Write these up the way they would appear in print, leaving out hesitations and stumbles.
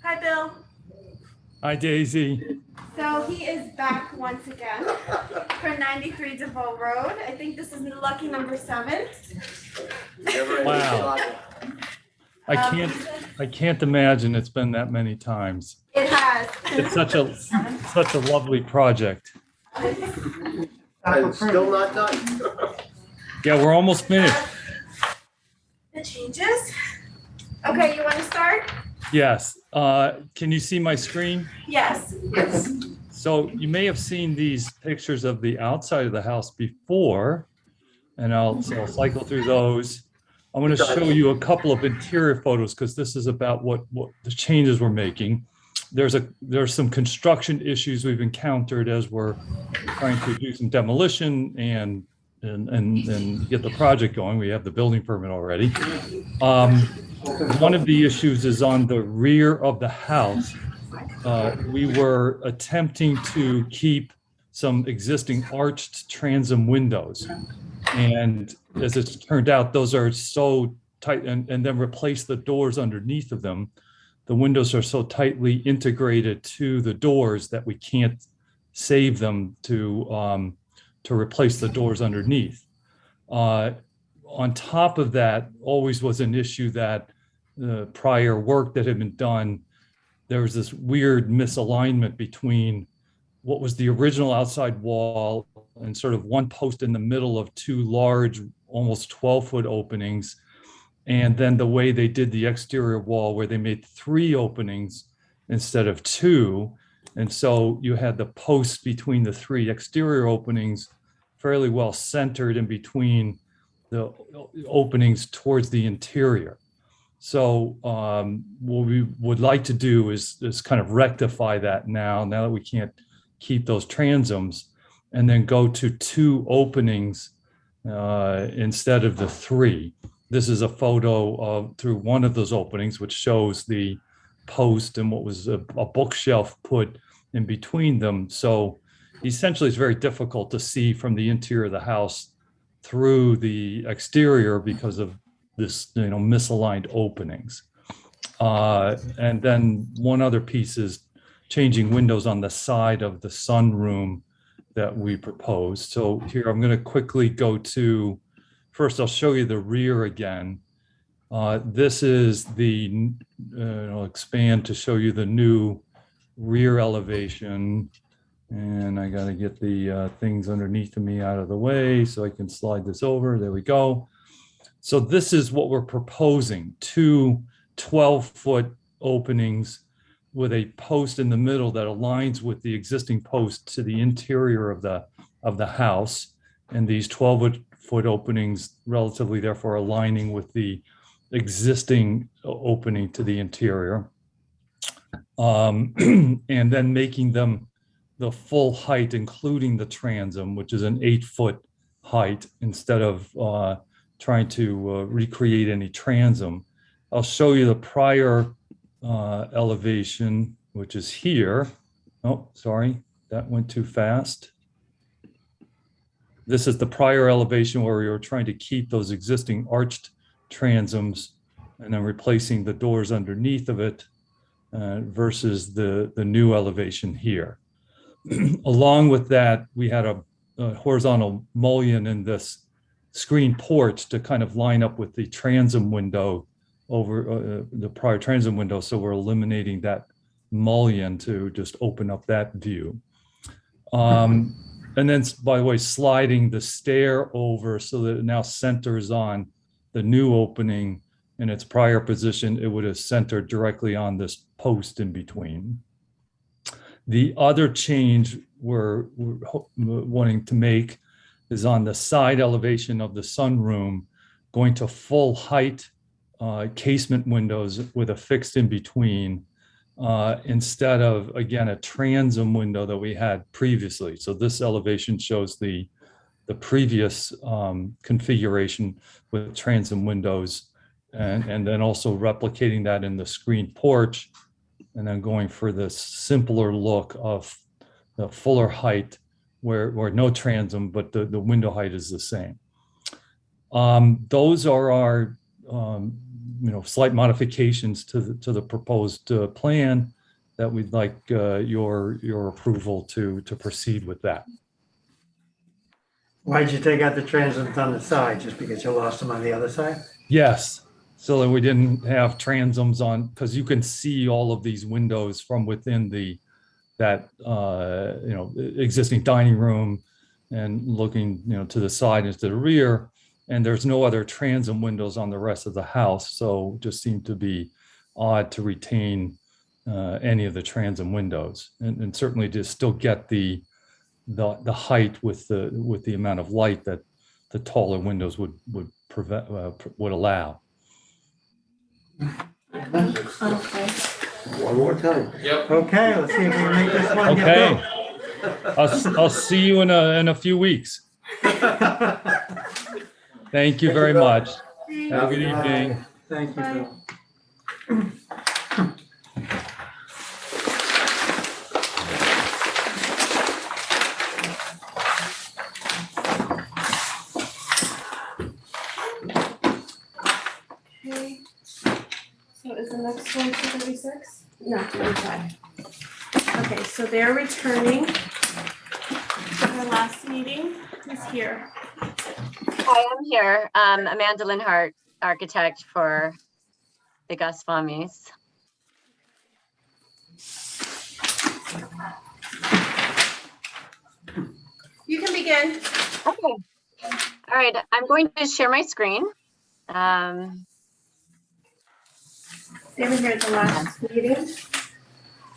Hi, Bill. Hi, Daisy. So he is back once again for 93 DeVoe Road. I think this is lucky number 7. Wow. I can't imagine it's been that many times. It has. It's such a lovely project. And still not done. Yeah, we're almost finished. The changes. Okay, you want to start? Yes. Can you see my screen? Yes. So you may have seen these pictures of the outside of the house before, and I'll cycle through those. I'm going to show you a couple of interior photos because this is about what the changes we're making. There's some construction issues we've encountered as we're trying to do some demolition and get the project going. We have the building permit already. One of the issues is on the rear of the house. We were attempting to keep some existing arched transom windows. And as it turned out, those are so tight, and then replace the doors underneath of them. The windows are so tightly integrated to the doors that we can't save them to replace the doors underneath. On top of that, always was an issue that the prior work that had been done, there was this weird misalignment between what was the original outside wall and sort of one post in the middle of two large, almost 12-foot openings. And then the way they did the exterior wall where they made 3 openings instead of 2. And so you had the posts between the 3 exterior openings fairly well centered in between the openings towards the interior. So what we would like to do is kind of rectify that now that we can't keep those transoms, and then go to 2 openings instead of the 3. This is a photo of through one of those openings, which shows the post and what was a bookshelf put in between them. So essentially it's very difficult to see from the interior of the house through the exterior because of this, misaligned openings. And then one other piece is changing windows on the side of the sunroom that we proposed. So here I'm going to quickly go to, first I'll show you the rear again. This is the, I'll expand to show you the new rear elevation. And I got to get the things underneath of me out of the way so I can slide this over. There we go. So this is what we're proposing, 2 12-foot openings with a post in the middle that aligns with the existing post to the interior of the house. And these 12-foot openings relatively therefore aligning with the existing opening to the interior. And then making them the full height, including the transom, which is an 8-foot height instead of trying to recreate any transom. I'll show you the prior elevation, which is here. Oh, sorry, that went too fast. This is the prior elevation where we were trying to keep those existing arched transoms and then replacing the doors underneath of it versus the new elevation here. Along with that, we had a horizontal mullion in this screen porch to kind of line up with the transom window over the prior transom window. So we're eliminating that mullion to just open up that view. And then, by the way, sliding the stair over so that it now centers on the new opening. In its prior position, it would have centered directly on this post in between. The other change we're wanting to make is on the side elevation of the sunroom, going to full height casement windows with a fixed in between instead of, again, a transom window that we had previously. So this elevation shows the previous configuration with transom windows, and then also replicating that in the screen porch, and then going for the simpler look of the fuller height where no transom, but the window height is the same. Those are our slight modifications to the proposed plan that we'd like your approval to proceed with that. Why'd you take out the transoms on the side? Just because you lost them on the other side? Yes, so that we didn't have transoms on, because you can see all of these windows from within that existing dining room and looking to the side and to the rear, and there's no other transom windows on the rest of the house, so it just seemed to be odd to retain any of the transom windows, and certainly to still get the height with the amount of light that the taller windows would allow. Okay. One more time. Okay, let's see if we can make this one get Okay, built. I'll see you in a few weeks. Thank you very much. Have a good evening. Thank you, Bye. Bill. Okay. So is the next one 236? No, 235. Okay, so they're returning. Their last meeting is here. Hi, I'm here. Amanda Linhart, architect for the Goswamis. You can begin. Okay. All right, I'm going to share my screen. They were here at the last meeting.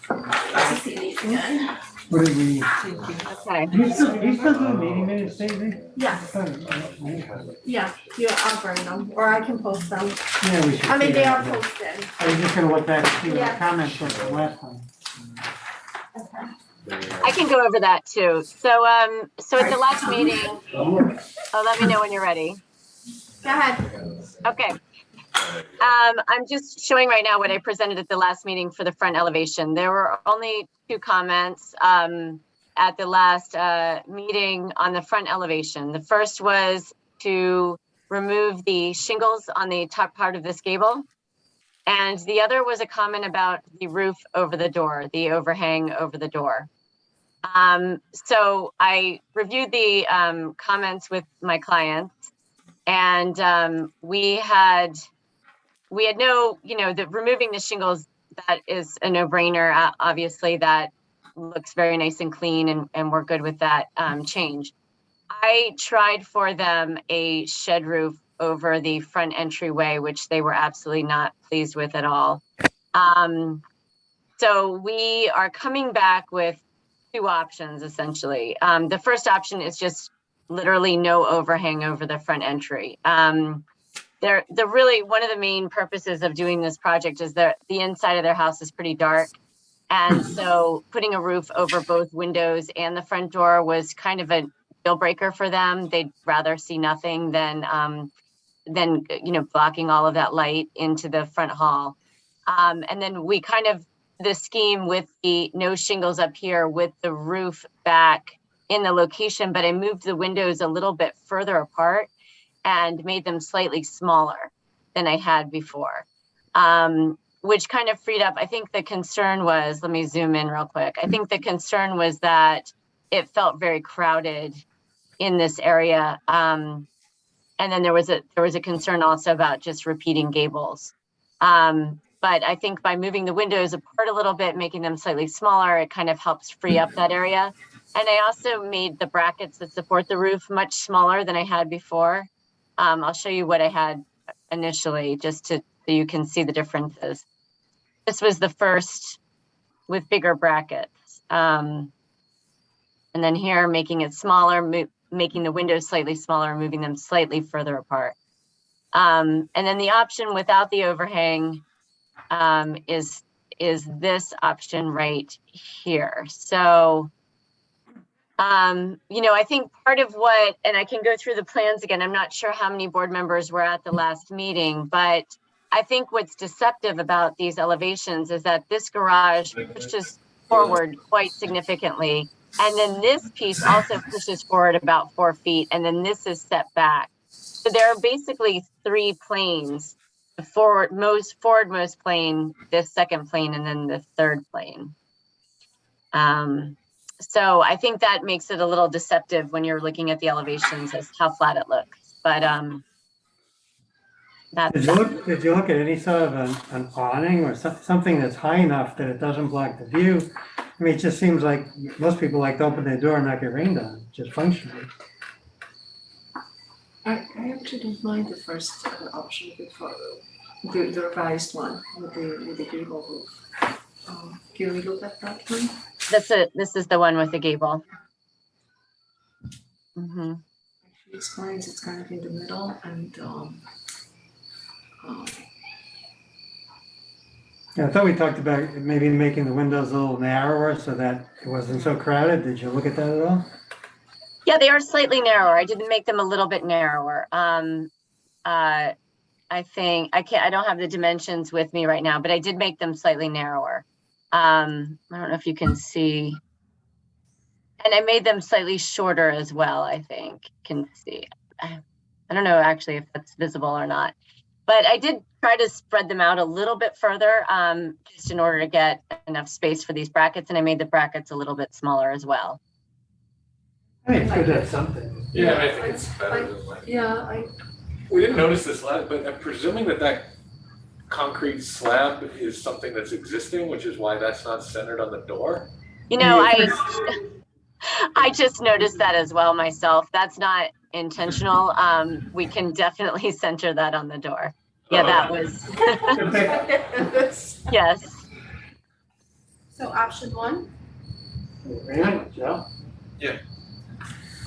To see these again. What did we? Okay. Do you still do meeting minutes, Daisy? Yeah, yeah, I'll burn them, or I can post them. Yeah, we should. I mean, they are I posted. was just gonna look back and see what Yeah. the comments were from last time. Okay. I can go over that too. So at the last meeting, let me know when you're ready. Go ahead. Okay. I'm just showing right now what I presented at the last meeting for the front elevation. There were only 2 comments at the last meeting on the front elevation. The first was to remove the shingles on the top part of this gable. And the other was a comment about the roof over the door, the overhang over the door. So I reviewed the comments with my clients, and we had no, the removing the shingles, that is a no-brainer. Obviously, that looks very nice and clean, and we're good with that change. I tried for them a shed roof over the front entryway, which they were absolutely not pleased with at all. So we are coming back with 2 options, essentially. The first option is just literally no overhang over the front entry. Really one of the main purposes of doing this project is that the inside of their house is pretty dark. And so putting a roof over both windows and the front door was kind of a deal breaker for them. They'd rather see nothing than blocking all of that light into the front hall. And then we the scheme with the no shingles up here with the roof back in the location, but I moved the windows a little bit further apart and made them slightly smaller than I had before, which kind of freed up. I think the concern was, let me zoom in real quick. I think the concern was that it felt very crowded in this area. And then there was a concern also about just repeating gables. But I think by moving the windows apart a little bit, making them slightly smaller, it kind of helps free up that area. And I also made the brackets that support the roof much smaller than I had before. I'll show you what I had initially, just so you can see the differences. This was the first with bigger brackets. And then here, making it smaller, making the windows slightly smaller, moving them slightly further apart. And then the option without the overhang is this option right here. So, I think part of what, and I can go through the plans again, I'm not sure how many board members were at the last meeting, but I think what's deceptive about these elevations is that this garage pushes forward quite significantly. And then this piece also pushes forward about 4 feet, and then this is set back. So there are basically 3 planes the forwardmost plane, this second plane, and then the third plane. So I think that makes it a little deceptive when you're looking at the elevations as how flat it looks. But that's Did you look at any sort of an awning or something that's high enough that it doesn't block the view? I mean, it just seems like most people like to open their door and not get rained on, just functionally. I actually don't mind the first option before the revised one with the gable roof. Can we look at that one? this is the one with the gable. Mm-hmm. Actually explains it's kind of in the middle and Yeah, I thought we talked about maybe making the windows a little narrower so that it wasn't so crowded. Did you look at that at all? Yeah, they are slightly narrower. I didn't make them a little bit narrower. I think I don't have the dimensions with me right now, but I did make them slightly narrower. I don't know if you can see. And I made them slightly shorter as well, I think. Can see. I don't know actually if that's visible or not. But I did try to spread them out a little bit further, just in order to get enough space for these brackets, and I made the brackets a little bit smaller as well. I mean, it's good to have something. Yeah, I think it's better than like. yeah, We didn't notice this last, but I'm presuming that concrete slab is something that's existing, which is why that's not centered on the door. You know, I just noticed that as well myself. That's not intentional. We can definitely center that on the door. Yeah, that was, yes. So option one? Joe? Yeah.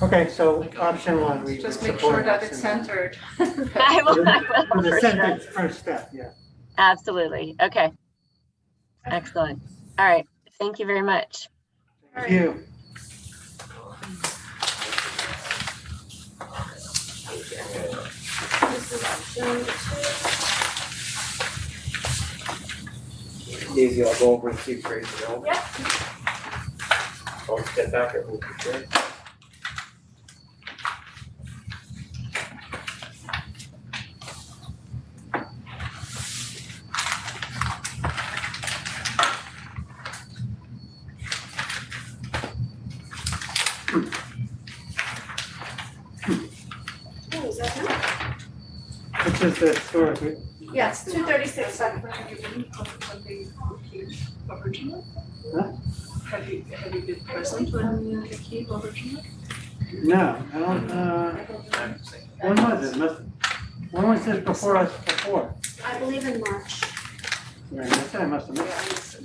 Okay, so option one, we just make support sure that it's option one. centered. I will, For the for sure. sentence, first step, yeah. Absolutely. Okay. Excellent. All right. Thank you very much. Thank you. This is option two. Daisy, I'll go over and see Grace, you know? Yep. Don't step back or move your chair. Oh, is that him? Which is the historic, Yes, 236. Original? Huh? Have you been present when the key original? no, I don't, when was it? When was this before us before? I believe in March. Yeah, I said I must have missed it.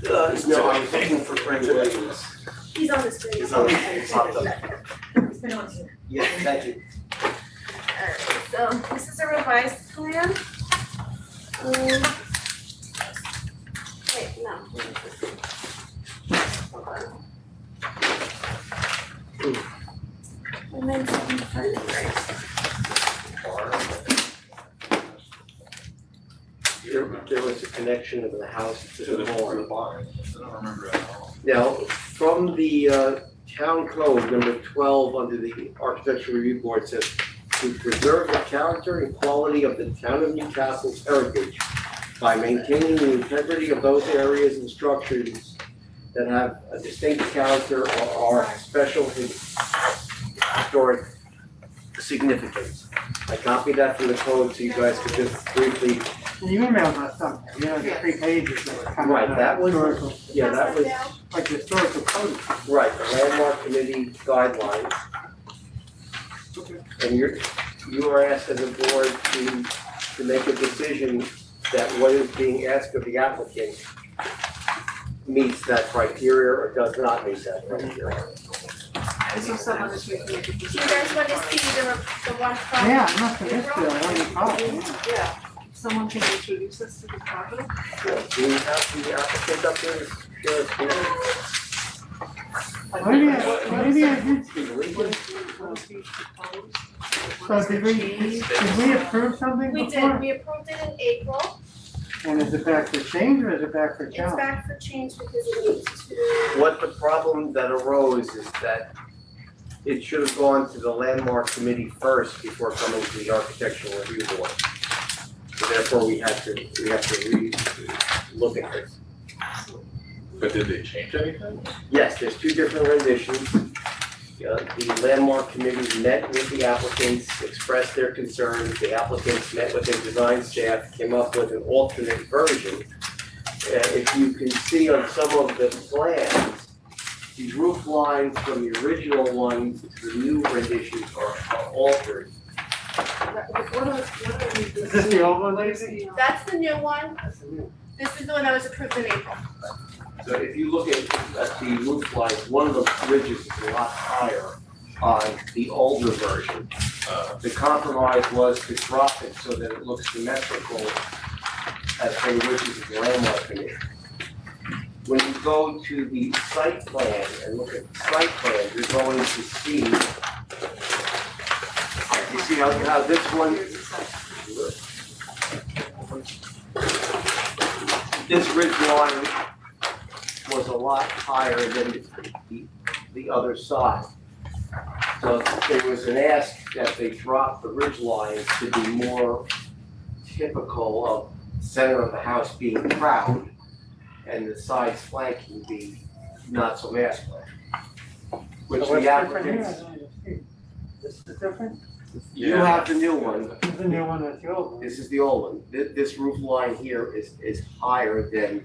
No, I was looking for Frank Williams. He's on the screen. He's on the popped up. Yeah, thank you. Alright, so this is a revised plan. Wait, no. Where is this? Hold on. And then something funny, right? There was a connection of the house to To the the barn. barn. I don't remember at all. Now, from the town code, number 12, under the architectural review board says, to preserve the character and quality of the town of Newcastle's heritage by maintaining the integrity of those areas and structures that have a distinct character or are special historic significance. I copied that from the code so you guys could just briefly, And you emailed us something, you know, the 3 pages that were kind of. Right, that was- historical, yeah, that was, like historical code. right, the landmark committee guidelines. And you are asked as a board to make a decision that what is being asked of the applicant meets that criteria or does not meet that criteria. So someone is making a Do you decision. guys want to see the one from? Yeah, I must have missed it, I don't recall. Yeah, someone can introduce us to the property. Do we have the applicant up there? Sure. Maybe I did see it. What is being proposed? So did we approve something We before? did, we approved it in April. And is it back for change or is it back for It's challenge? back for change because it needs to. What the problem that arose is that it should have gone to the landmark committee first before coming to the architectural review board. So therefore, we have to look at this. But did they change anything? Yes, there's two different renditions. The landmark committee met with the applicants, expressed their concerns. The applicants met with their design staff, came up with an alternate version. If you can see on some of the plans, these roof lines from the original one to the new renditions are altered. Is this the old one, Lacey? That's the new one. That's the new. This is the one that was approved in April. So if you look at the roof lines, one of the ridges is a lot higher on the older version. The compromise was to drop it so that it looks symmetrical as per the wishes of the landmark committee. When you go to the site plan and look at the site plan, you're going to see, you see how this one, this ridge line was a lot higher than the other side. So there was an ask that they drop the ridge lines to be more typical of center of the house being proud and the sides flanking be not so masculine. Which So what's the different here? applicants, I don't see. This is different? you have the new one, This is the new one, that's the old one. this is the old one. This roof line here is higher than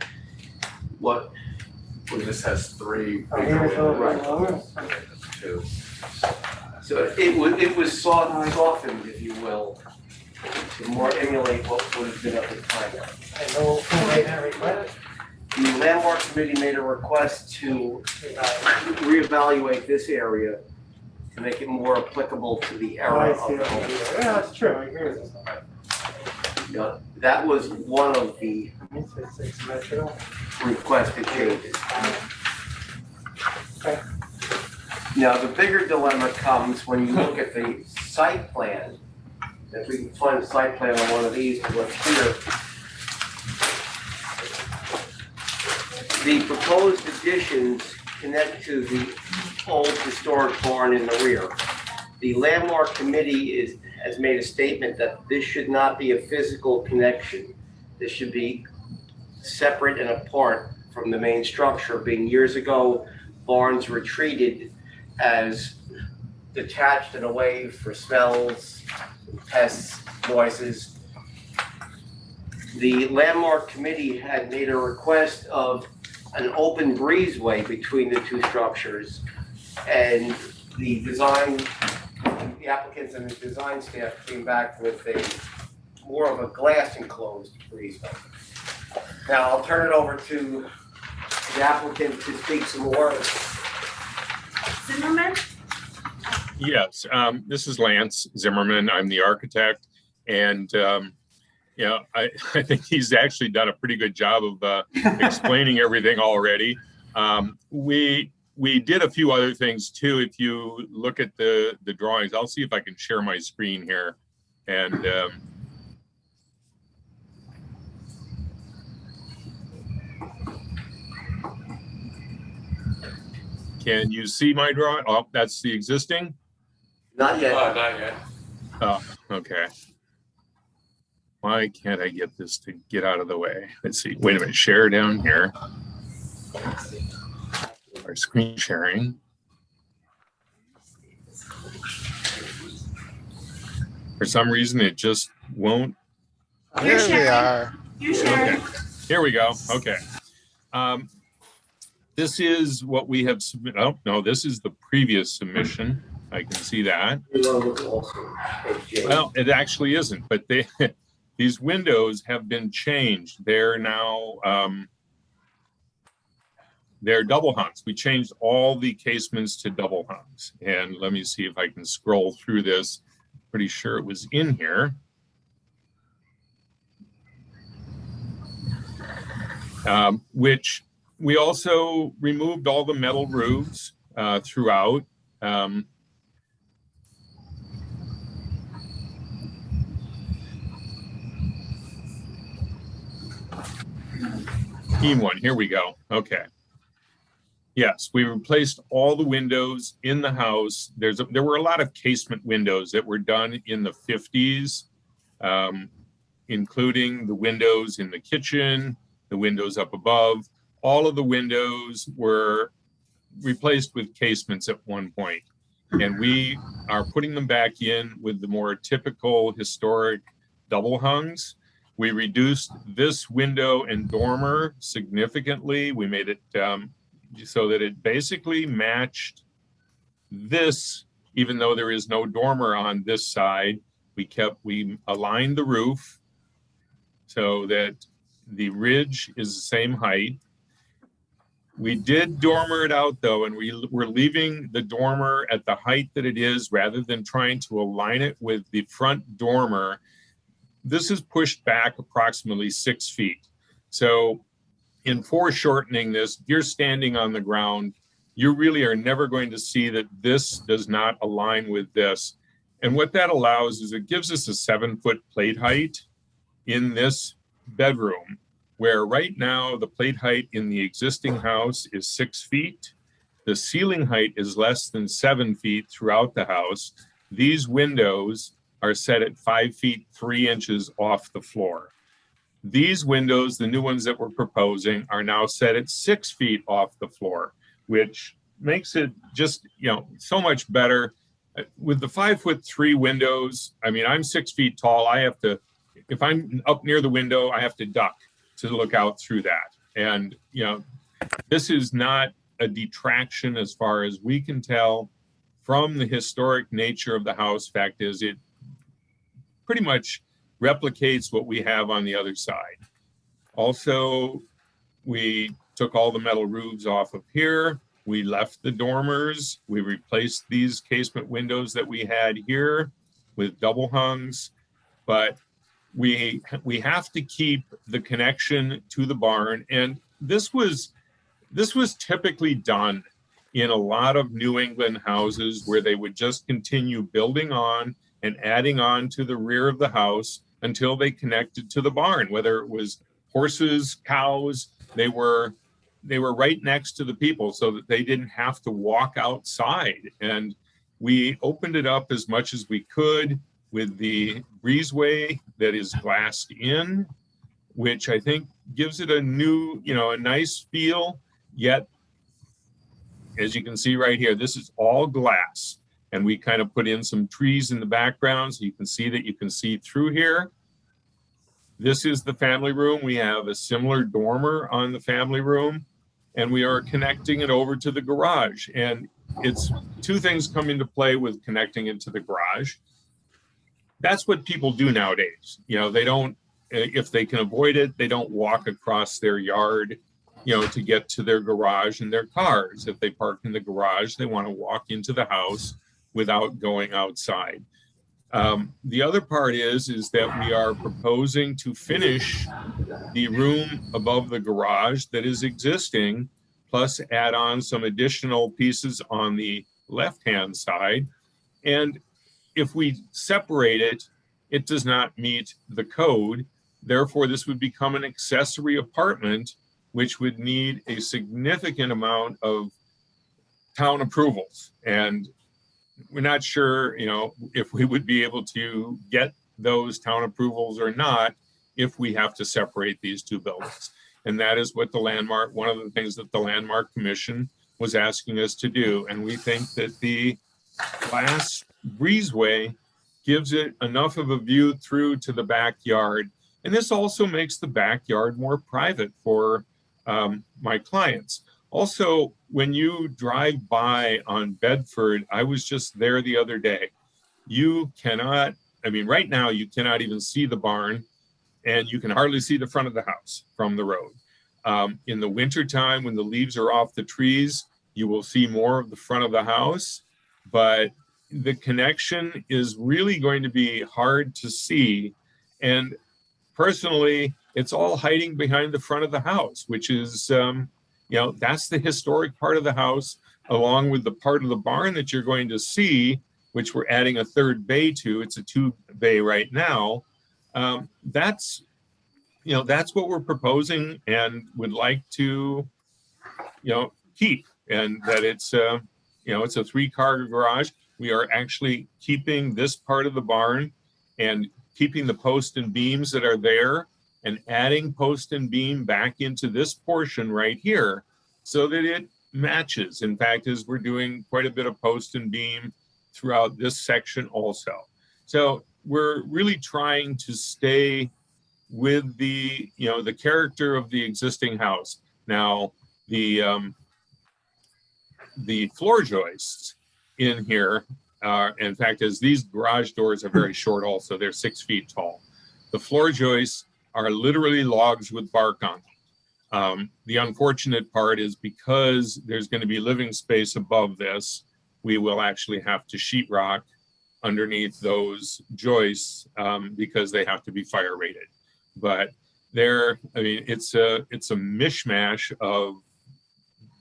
what, This has three. Oh, here it's a little Right. bit lower. Two. so it was softened, if you will, to more emulate what would have been at the time. And no, they didn't request The landmark committee made a request to it. reevaluate this area to make it more applicable to the Oh, era I of see. the home. Yeah, that's true, I agree with this. You know, that was one of the It's symmetrical. requested changes. Okay. Now, the bigger dilemma comes when you look at the site plan. If we can find a site plan on one of these to look here. The proposed additions connect to the old historic barn in the rear. The landmark committee has made a statement that this should not be a physical connection. This should be separate and apart from the main structure, being years ago, barns were treated as detached and away for smells, pests, noises. The landmark committee had made a request of an open breezeway between the two structures, and the applicants and the design staff came back with more of a glass enclosed breezeway. Now, I'll turn it over to the applicant to speak some more. Zimmerman? Yes, this is Lance Zimmerman. I'm the architect, and I think he's actually done a pretty good job of explaining everything already. We did a few other things too. If you look at the drawings, I'll see if I can share my screen here, and can you see my drawing? Oh, that's the existing. Not yet. Not yet. Oh, okay. Why can't I get this to get out of the way? Let's see. Wait a minute. Share down here. Our screen sharing. For some reason, it just won't. You're Here we sharing. are. You sharing? Okay. Here we go. Okay. This is what we have submitted. Oh, no, this is the previous submission. I can see that. You want to look also at Jay. Well, it actually isn't, but these windows have been changed. They're now, they're double hungs. We changed all the casements to double hungs. And let me see if I can scroll through this. Pretty sure it was in here. Which we also removed all the metal roofs throughout. Keen one, here we go. Okay. Yes, we replaced all the windows in the house. There were a lot of casement windows that were done in the 50s, including the windows in the kitchen, the windows up above. All of the windows were replaced with casements at one point. And we are putting them back in with the more typical historic double hungs. We reduced this window and dormer significantly. We made it so that it basically matched this, even though there is no dormer on this side. We aligned the roof so that the ridge is the same height. We did dormer it out though, and we're leaving the dormer at the height that it is rather than trying to align it with the front dormer. This is pushed back approximately 6 feet. So in foreshortening this, if you're standing on the ground, you really are never going to see that this does not align with this. And what that allows is it gives us a 7-foot plate height in this bedroom, where right now the plate height in the existing house is 6 feet. The ceiling height is less than 7 feet throughout the house. These windows are set at 5 feet 3 inches off the floor. These windows, the new ones that we're proposing, are now set at 6 feet off the floor, which makes it just, so much better. With the 5'3" windows, I mean, I'm 6 feet tall. I have to, if I'm up near the window, I have to duck to look out through that. And, this is not a detraction as far as we can tell from the historic nature of the house. Fact is, it pretty much replicates what we have on the other side. Also, we took all the metal roofs off of here. We left the dormers. We replaced these casement windows that we had here with double hungs, but we have to keep the connection to the barn. And this was typically done in a lot of New England houses where they would just continue building on and adding on to the rear of the house until they connected to the barn, whether it was horses, cows. They were right next to the people so that they didn't have to walk outside. And we opened it up as much as we could with the breezeway that is glassed in, which I think gives it a new, a nice feel. Yet, as you can see right here, this is all glass. And we kind of put in some trees in the background so you can see that you can see through here. This is the family room. We have a similar dormer on the family room, and we are connecting it over to the garage. And it's two things come into play with connecting it to the garage. That's what people do nowadays. They don't, if they can avoid it, they don't walk across their yard, to get to their garage and their cars. If they park in the garage, they want to walk into the house without going outside. The other part is that we are proposing to finish the room above the garage that is existing, plus add on some additional pieces on the left-hand side. And if we separate it, it does not meet the code. Therefore, this would become an accessory apartment, which would need a significant amount of town approvals. And we're not sure, if we would be able to get those town approvals or not if we have to separate these two buildings. And that is what one of the things that the Landmark Commission was asking us to do. And we think that the glass breezeway gives it enough of a view through to the backyard. And this also makes the backyard more private for my clients. Also, when you drive by on Bedford, I was just there the other day. Right now, you cannot even see the barn, and you can hardly see the front of the house from the road. In the wintertime, when the leaves are off the trees, you will see more of the front of the house, but the connection is really going to be hard to see. And personally, it's all hiding behind the front of the house, which is, that's the historic part of the house, along with the part of the barn that you're going to see, which we're adding a third bay to. It's a 2-bay right now. That's what we're proposing and would like to, keep. and that it's a 3-car garage. We are actually keeping this part of the barn and keeping the post and beams that are there and adding post and beam back into this portion right here so that it matches. In fact, as we're doing quite a bit of post and beam throughout this section also. So we're really trying to stay with the character of the existing house. Now, the floor joists in here, in fact, as these garage doors are very short also, they're 6 feet tall. The floor joists are literally logs with bark on them. The unfortunate part is because there's going to be living space above this, we will actually have to sheetrock underneath those joists because they have to be fire rated. But it's a mishmash of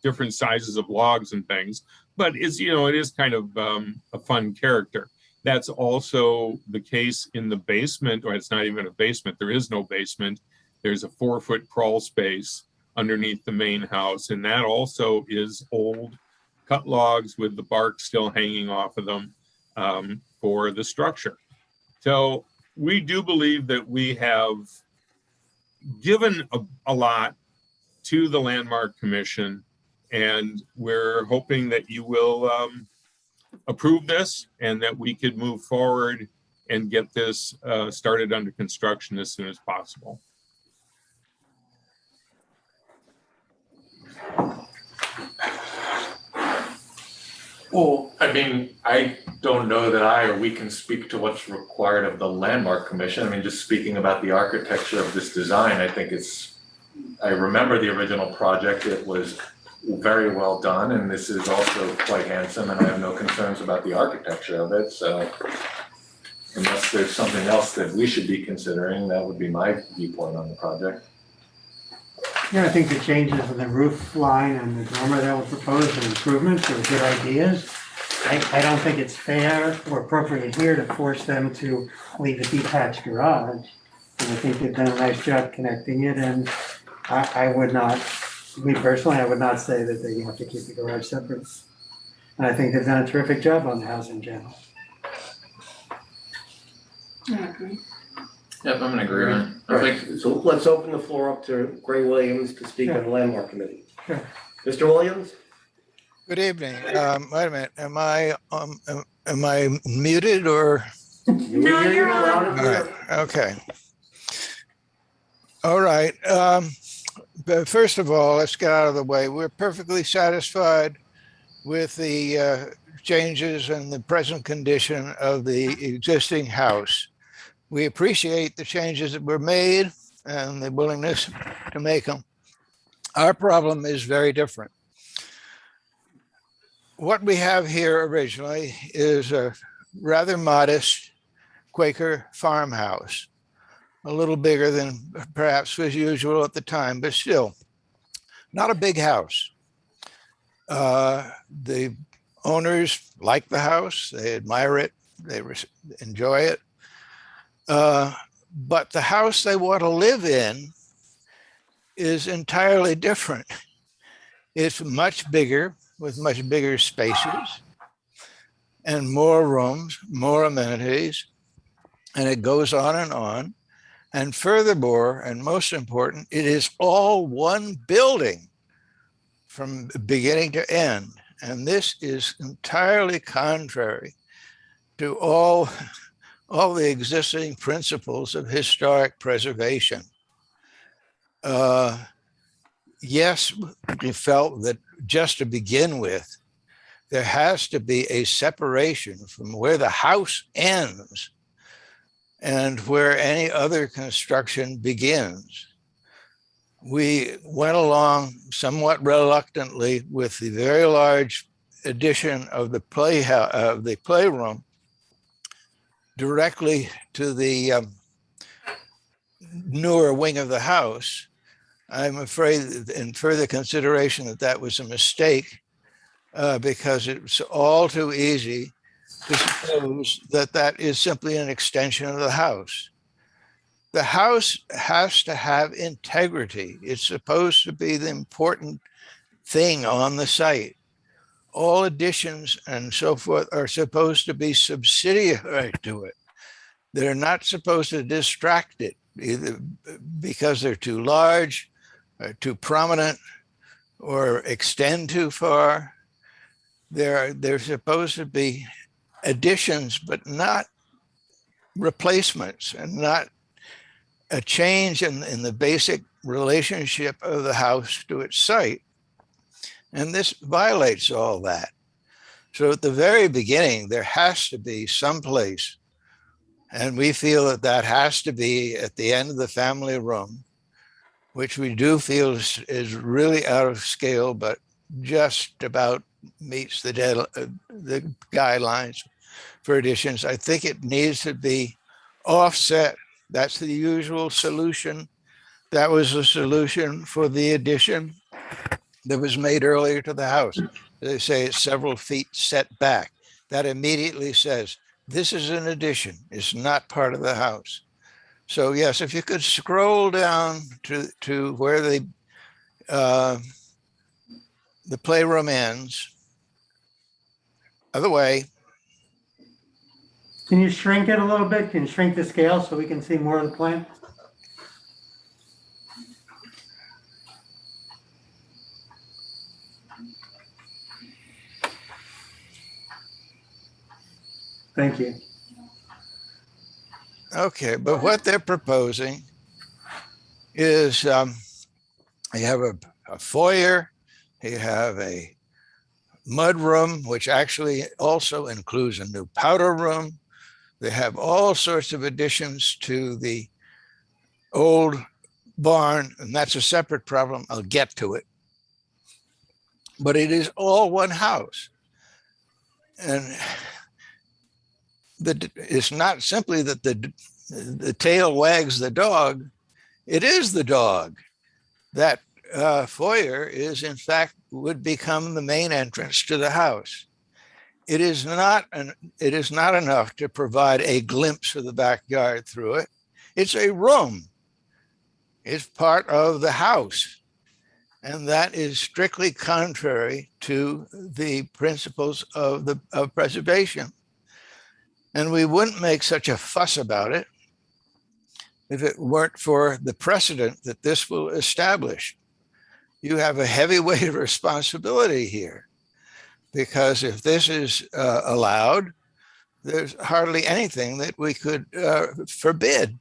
different sizes of logs and things, but it is kind of a fun character. That's also the case in the basement, or it's not even a basement. There is no basement. There's a 4-foot crawl space underneath the main house, and that also is old cut logs with the bark still hanging off of them for the structure. So we do believe that we have given a lot to the Landmark Commission, and we're hoping that you will approve this and that we could move forward and get this started under construction as soon as possible. Well, I mean, I don't know that I or we can speak to what's required of the Landmark Commission. I mean, just speaking about the architecture of this design, I think I remember the original project. It was very well done, and this is also quite handsome, and I have no concerns about the architecture of it. So unless there's something else that we should be considering, that would be my viewpoint on the project. Yeah, I think the changes in the roof line and the dormer that were proposed and improvements are good ideas. I don't think it's fair or appropriate here to force them to leave a detached garage. And I think they've done a nice job connecting it, and I would not, me personally, I would not say that they have to keep the garage separate. And I think they've done a terrific job on the house in general. I agree. Yep, I'm in agreement. All right, so let's open the floor up to Gray Williams to speak on the Landmark Committee. Sure. Mr. Williams? Good evening. Wait a minute. Am I muted or? No, you're on. Loud All and right. clear. Okay. All right. But first of all, let's get out of the way. We're perfectly satisfied with the changes and the present condition of the existing house. We appreciate the changes that were made and the willingness to make them. Our problem is very different. What we have here originally is a rather modest Quaker farmhouse, a little bigger than perhaps was usual at the time, but still not a big house. The owners like the house, they admire it, they enjoy it. But the house they want to live in is entirely different. It's much bigger, with much bigger spaces and more rooms, more amenities, and it goes on and on. And furthermore, and most important, it is all one building from beginning to end. And this is entirely contrary to all the existing principles of historic preservation. Yes, we felt that just to begin with, there has to be a separation from where the house ends and where any other construction begins. We went along somewhat reluctantly with the very large addition of the playroom directly to the newer wing of the house. I'm afraid in further consideration that was a mistake because it's all too easy to suppose that that is simply an extension of the house. The house has to have integrity. It's supposed to be the important thing on the site. all additions and so forth are supposed to be subsidiary to it. They're not supposed to distract it, either because they're too large, or too prominent, or extend too far. They're supposed to be additions, but not replacements, and not a change in the basic relationship of the house to its site. And this violates all that. So at the very beginning, there has to be some place, and we feel that that has to be at the end of the family room, which we do feel is really out of scale, but just about meets the guidelines for additions. I think it needs to be offset. That's the usual solution. That was the solution for the addition that was made earlier to the house. They say it's several feet set back. That immediately says, this is an addition. It's not part of the house. So yes, if you could scroll down to where the playroom ends. Other way. Can you shrink it a little bit? Can you shrink the scale so we can see more of the plan? Thank you. Okay, but what they're proposing is you have a foyer, you have a mud room, which actually also includes a new powder room. They have all sorts of additions to the old barn, and that's a separate problem. I'll get to it. But it is all one house. And it's not simply that the tail wags the dog. It is the dog. That foyer is, in fact, would become the main entrance to the house. It is not enough to provide a glimpse of the backyard through it. It's a room. It's part of the house. And that is strictly contrary to the principles of preservation. And we wouldn't make such a fuss about it if it weren't for the precedent that this will establish. You have a heavy weight of responsibility here, because if this is allowed, there's hardly anything that we could forbid.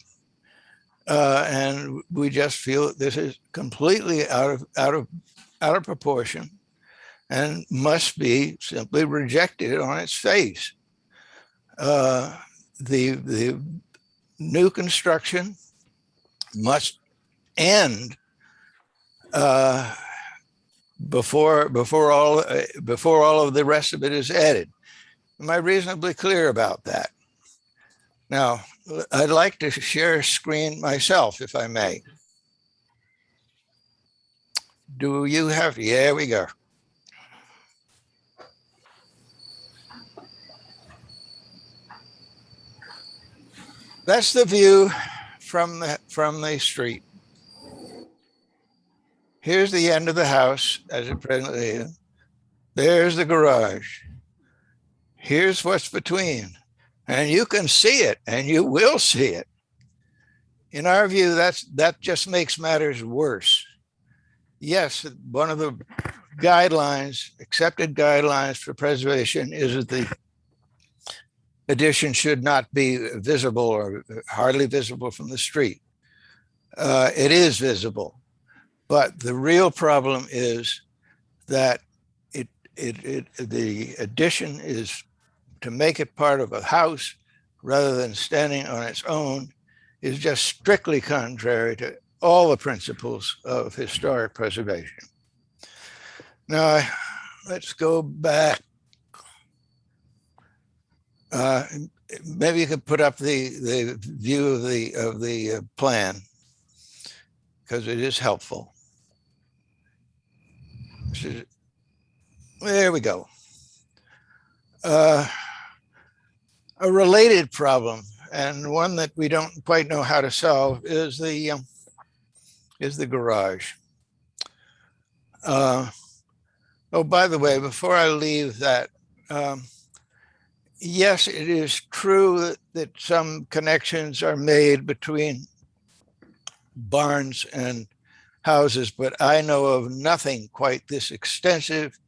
And we just feel that this is completely out of proportion and must be simply rejected on its face. The new construction must end before all of the rest of it is added. Am I reasonably clear about that? Now, I'd like to share a screen myself, if I may. Do you have? Yeah, we go. That's the view from the street. Here's the end of the house as it presently is. There's the garage. Here's what's between. And you can see it, and you will see it. In our view, that just makes matters worse. Yes, one of the guidelines, accepted guidelines for preservation, is that the addition should not be visible or hardly visible from the street. It is visible, but the real problem is that the addition is to make it part of a house rather than standing on its own is just strictly contrary to all the principles of historic preservation. Now, let's go back. Maybe you could put up the view of the plan, because it is helpful. There we go. A related problem, and one that we don't quite know how to solve, is the garage. Oh, by the way, before I leave that, yes, it is true that some connections are made between barns and houses, but I know of nothing quite this extensive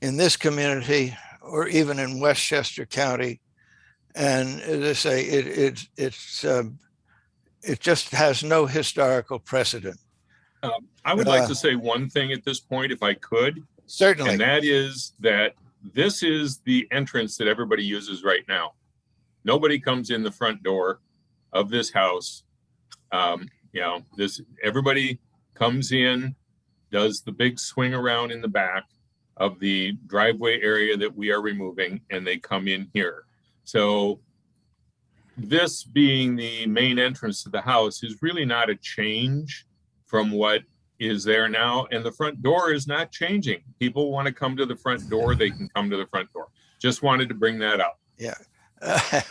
in this community or even in Westchester County. And as I say, it just has no historical precedent. I would like to say one thing at this point, if I could, Certainly. and that is that this is the entrance that everybody uses right now. Nobody comes in the front door of this house. Everybody comes in, does the big swing around in the back of the driveway area that we are removing, and they come in here. So this being the main entrance to the house is really not a change from what is there now. And the front door is not changing. People want to come to the front door, they can come to the front door. Just wanted to bring that up. Yeah.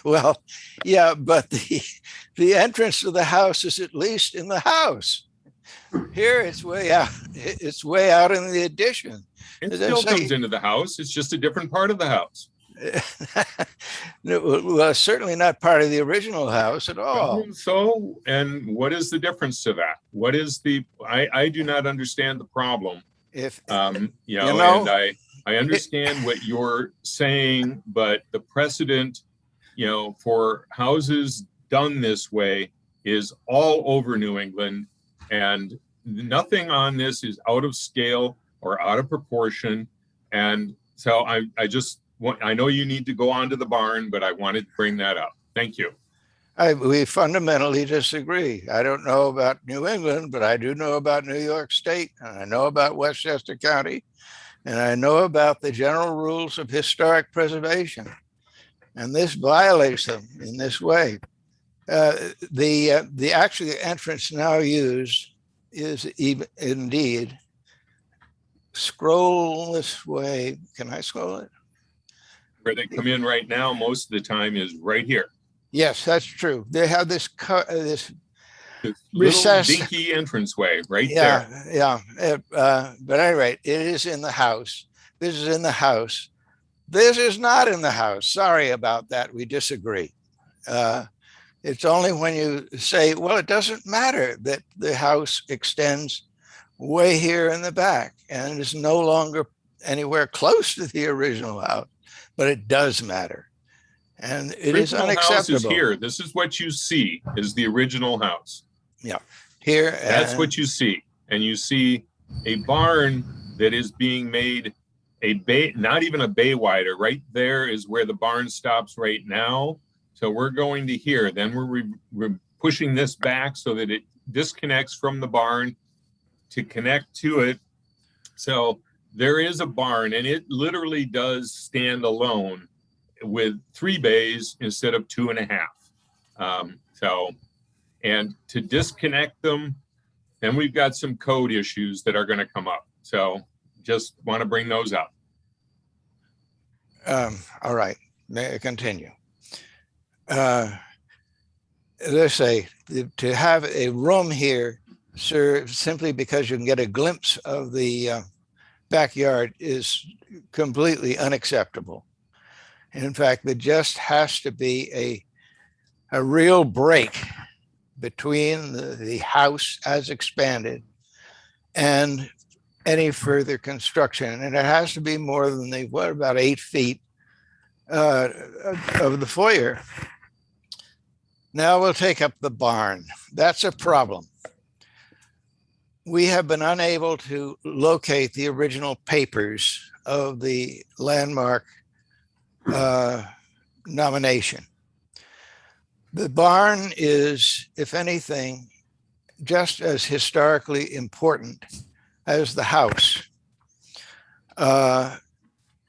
Well, yeah, but the entrance to the house is at least in the house. Here it's way out. It's way out in the addition. It still comes into the house. It's just a different part of the house. No, well, certainly not part of the original house at all. So, and what is the difference to that? What is the? I do not understand the problem. If and I understand what you're saying, but the precedent, for houses done this way is all over New England, and nothing on this is out of scale or out of proportion. And so I know you need to go on to the barn, but I wanted to bring that up. Thank you. We fundamentally disagree. I don't know about New England, but I do know about New York State, and I know about Westchester County, and I know about the general rules of historic preservation. And this violates them in this way. The actual entrance now used is indeed, scroll this way. Can I scroll it? Where they come in right now, most of the time is right here. Yes, that's true. They have this little dinky entranceway right there. Yeah. But at any rate, it is in the house. This is in the house. This is not in the house. Sorry about that. We disagree. It's only when you say, well, it doesn't matter that the house extends way here in the back and is no longer anywhere close to the original house, but it does matter. And it is unacceptable. House is here. This is what you see is the original house. Yeah, here. That's what you see. And you see a barn that is being made a bay, not even a bay wider. Right there is where the barn stops right now. So we're going to here. Then we're pushing this back so that it disconnects from the barn to connect to it. So there is a barn, and it literally does stand alone with 3 bays instead of 2.5. And to disconnect them, then we've got some code issues that are going to come up. So just want to bring those up. All right, may I continue? As I say, to have a room here, sir, simply because you can get a glimpse of the backyard is completely unacceptable. In fact, there just has to be a real break between the house as expanded and any further construction. And it has to be more than about 8 feet of the foyer. Now we'll take up the barn. That's a problem. We have been unable to locate the original papers of the landmark nomination. The barn is, if anything, just as historically important as the house.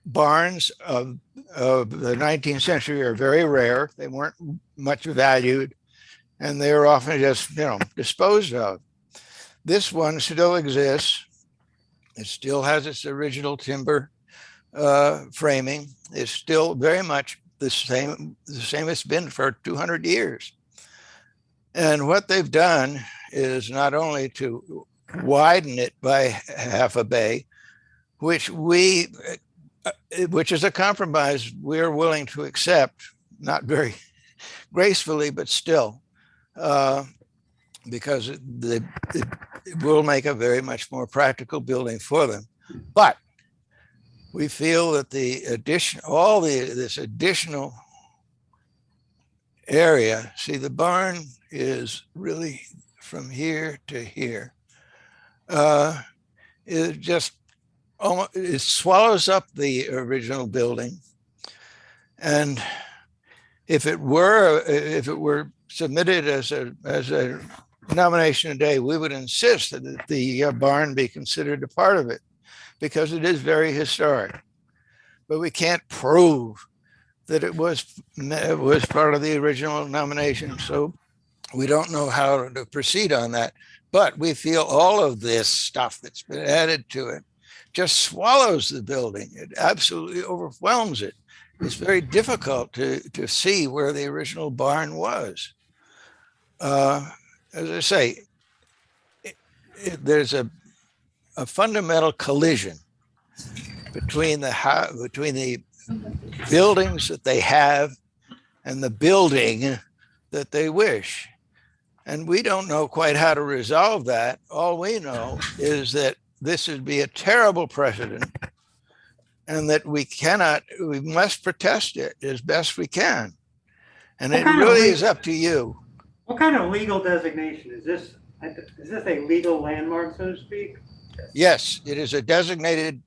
Barns of the 19th century are very rare. They weren't much valued, and they were often just, disposed of. This one still exists. It still has its original timber framing. It's still very much the same it's been for 200 years. And what they've done is not only to widen it by half a bay, which which is a compromise we're willing to accept, not very gracefully, but still, because it will make a very much more practical building for them. But we feel that this additional area, see, the barn is really from here to here. It just almost, it swallows up the original building. And if it were submitted as a nomination today, we would insist that the barn be considered a part of it, because it is very historic. But we can't prove that it was part of the original nomination, so we don't know how to proceed on that. But we feel all of this stuff that's been added to it just swallows the building. It absolutely overwhelms it. It's very difficult to see where the original barn was. As I say, there's a fundamental collision between the buildings that they have and the building that they wish. And we don't know quite how to resolve that. All we know is that this would be a terrible precedent, and that we must protest it as best we can. And it really is up to you. What kind of legal designation is this? Is this a legal landmark, so to speak? Yes, it is a designated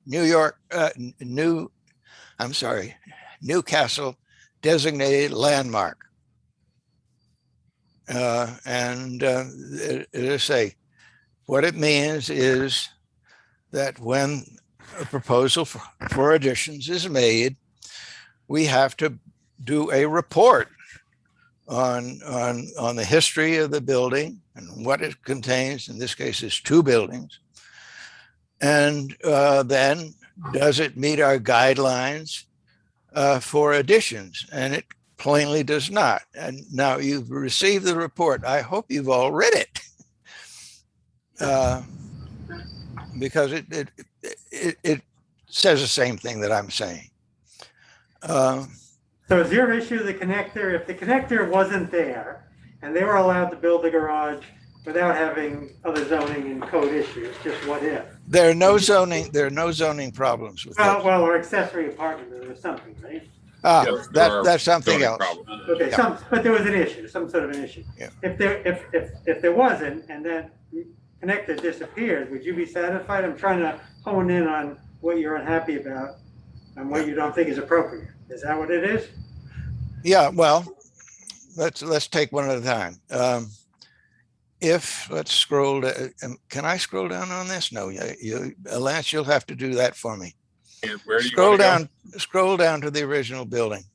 Newcastle designated landmark. And as I say, what it means is that when a proposal for additions is made, we have to do a report on the history of the building and what it contains. In this case, is 2 buildings. And then, does it meet our guidelines for additions? And it plainly does not. And now you've received the report. I hope you've all read it, because it says the same thing that I'm saying. So is your issue the connector? If the connector wasn't there and they were allowed to build the garage without having other zoning and code issues, just what if? There are no zoning problems with that. Well, or accessory apartment or something, right? Yes, there are That's something zoning else. problems. Okay, Yeah. but there was an issue, some sort of an issue. Yeah. If there wasn't, and then connector disappeared, would you be satisfied? I'm trying to hone in on what you're unhappy about and what you don't think is appropriate. Is that what it is? Yeah, well, let's take one at a time. Let's scroll can I scroll down on this? No, Lance, you'll have to do that for me. And where do you want to go? Scroll down to the original building.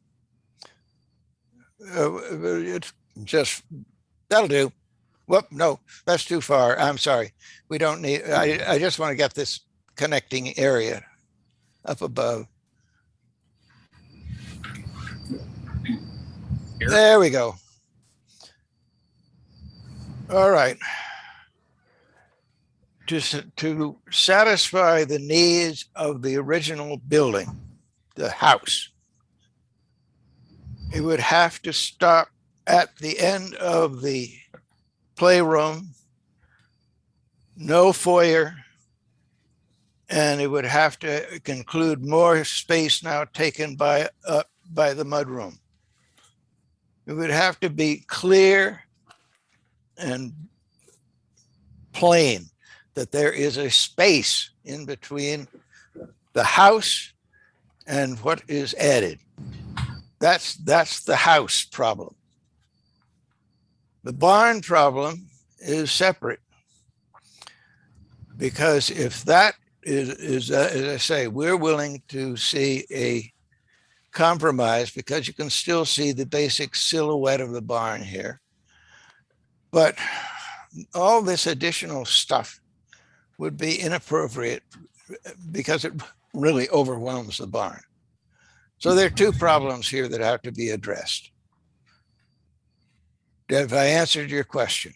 It's just, that'll do. Whoop, no, that's too far. I'm sorry. We don't need, I just want to get this connecting area up above. Here? There we go. All right. To satisfy the needs of the original building, the house, it would have to stop at the end of the playroom, no foyer, and it would have to conclude more space now taken by the mudroom. It would have to be clear and plain that there is a space in between the house and what is added. That's the house problem. The barn problem is separate, because if that is as I say, we're willing to see a compromise, because you can still see the basic silhouette of the barn here. But all this additional stuff would be inappropriate because it really overwhelms the barn. So there are 2 problems here that have to be addressed. Have I answered your question?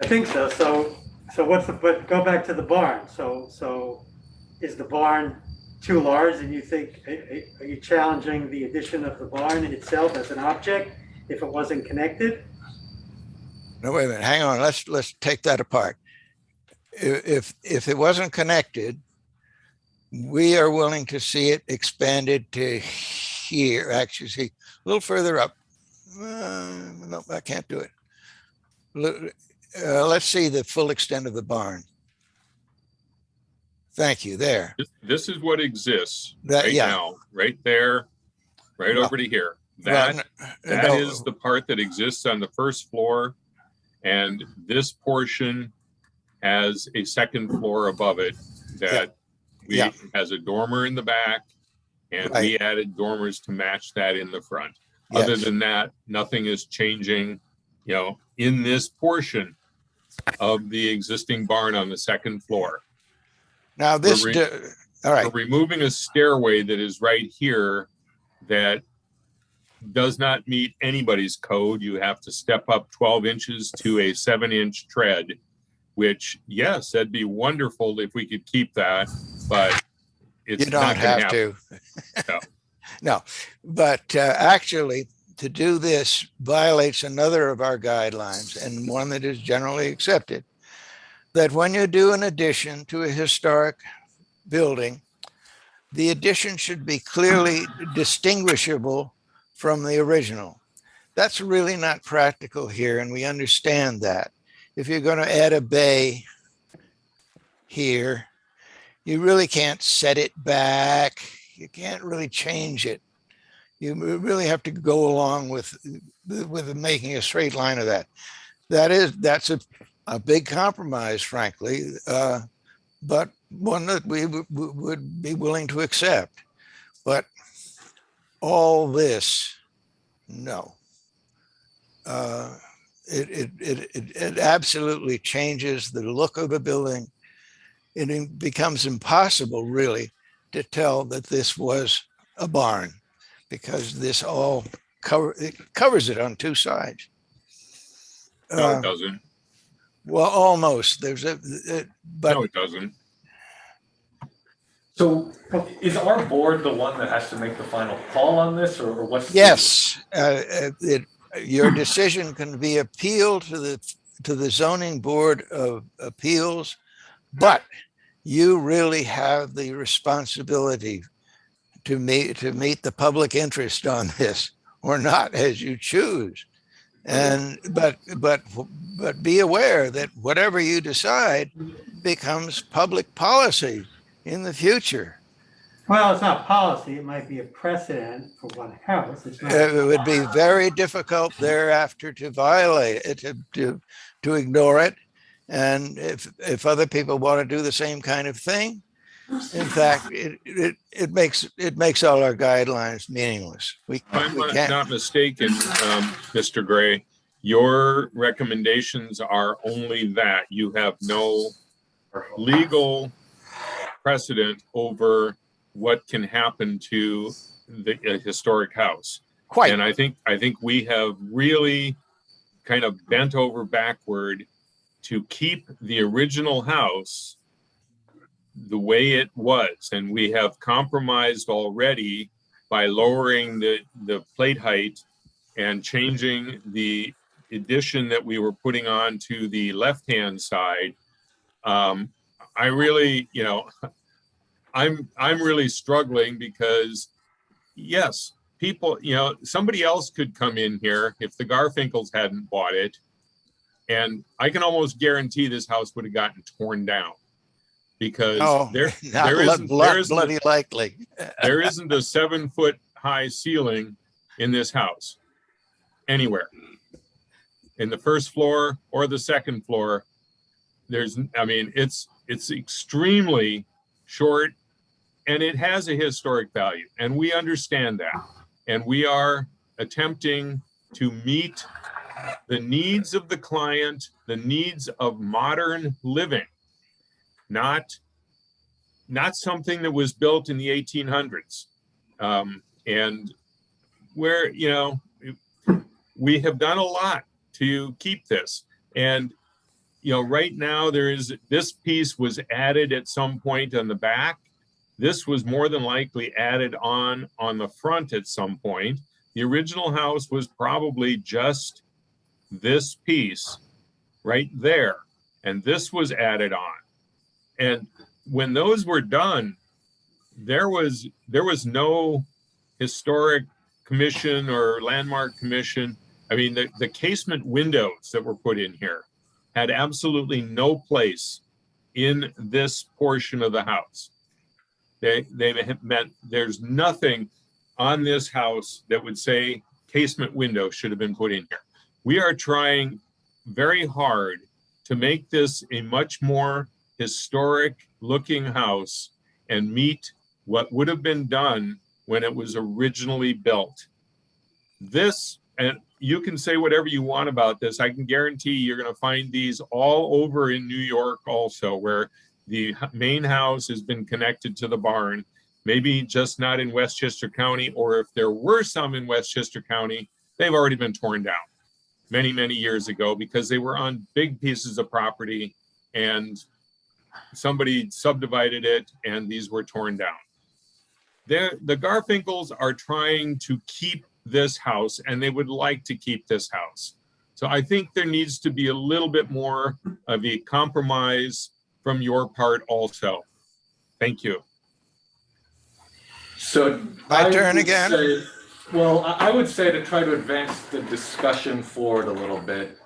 I think so. So what's but go back to the barn. So is the barn too large and you think, are you challenging the addition of the barn itself as an object if it wasn't connected? No, wait a minute, hang on, let's take that apart. If it wasn't connected, we are willing to see it expanded to here, actually, see, a little further up. No, I can't do it. Let's see the full extent of the barn. Thank you, there. This is what exists That, right yeah. now, right there, right Well, over to here. Well, That no, is the part that exists on the first floor. And this portion has a second floor above it that Yeah. has a dormer in the back. And we added dormers to match that in the front. Yes. Other than that, nothing is changing, you know, in this portion of the existing barn on the second floor. Now this, all right, We're removing a stairway that is right here that does not meet anybody's code. You have to step up 12 inches to a 7-inch tread, which, yes, that'd be wonderful if we could keep that, but it's you don't not gonna have happen. to. No. No, but actually to do this violates another of our guidelines, and one that is generally accepted, that when you do an addition to a historic building, the addition should be clearly distinguishable from the original. That's really not practical here, and we understand that. If you're going to add a bay here, you really can't set it back. You can't really change it. You really have to go along with making a straight line of that. That's a big compromise, frankly, but one that we would be willing to accept. But all this, no. It absolutely changes the look of the building. It becomes impossible, really, to tell that this was a barn, because this all covers it on two sides. No, it doesn't. Well, almost. But No, it doesn't. So is our board the one that has to make the final call on this, or what's? yes, your decision can be appealed to the zoning board of appeals, but you really have the responsibility to meet the public interest on this, or not, as you choose. And but be aware that whatever you decide becomes public policy in the future. Well, it's not policy, it might be a precedent for one house. It's not. It would be very difficult thereafter to violate it, to ignore it. And if other people want to do the same kind of thing, in fact, it makes all our guidelines meaningless. If I'm not mistaken, Mr. Gray, your recommendations are only that. You have no legal precedent over what can happen to the historic house. Quite. And I think we have really kind of bent over backward to keep the original house the way it was. And we have compromised already by lowering the plate height and changing the addition that we were putting on to the left-hand side. I really, I'm really struggling because, yes, people, somebody else could come in here if the Garfinkels hadn't bought it, and I can almost guarantee this house would have gotten torn down, because there isn't bloody likely. there isn't a 7-foot high ceiling in this house anywhere. In the first floor or the second floor, it's extremely short, and it has a historic value, and we understand that. And we are attempting to meet the needs of the client, the needs of modern living, not something that was built in the 1800s. And where, we have done a lot to keep this. And, right now this piece was added at some point on the back, This was more than likely added on the front at some point. The original house was probably just this piece right there, and this was added on. And when those were done, there was no historic commission or landmark commission. I mean, the casement windows that were put in here had absolutely no place in this portion of the house. They meant there's nothing on this house that would say casement windows should have been put in here. We are trying very hard to make this a much more historic looking house and meet what would have been done when it was originally built. This, and you can say whatever you want about this, I can guarantee you're going to find these all over in New York also, where the main house has been connected to the barn, maybe just not in Westchester County, or if there were some in Westchester County, they've already been torn down many, many years ago because they were on big pieces of property and somebody subdivided it and these were torn down. The Garfinkels are trying to keep this house and they would like to keep this house. So I think there needs to be a little bit more of a compromise from your part also. Thank you. So My I turn would again? say- Well, I would say to try to advance the discussion forward a little bit.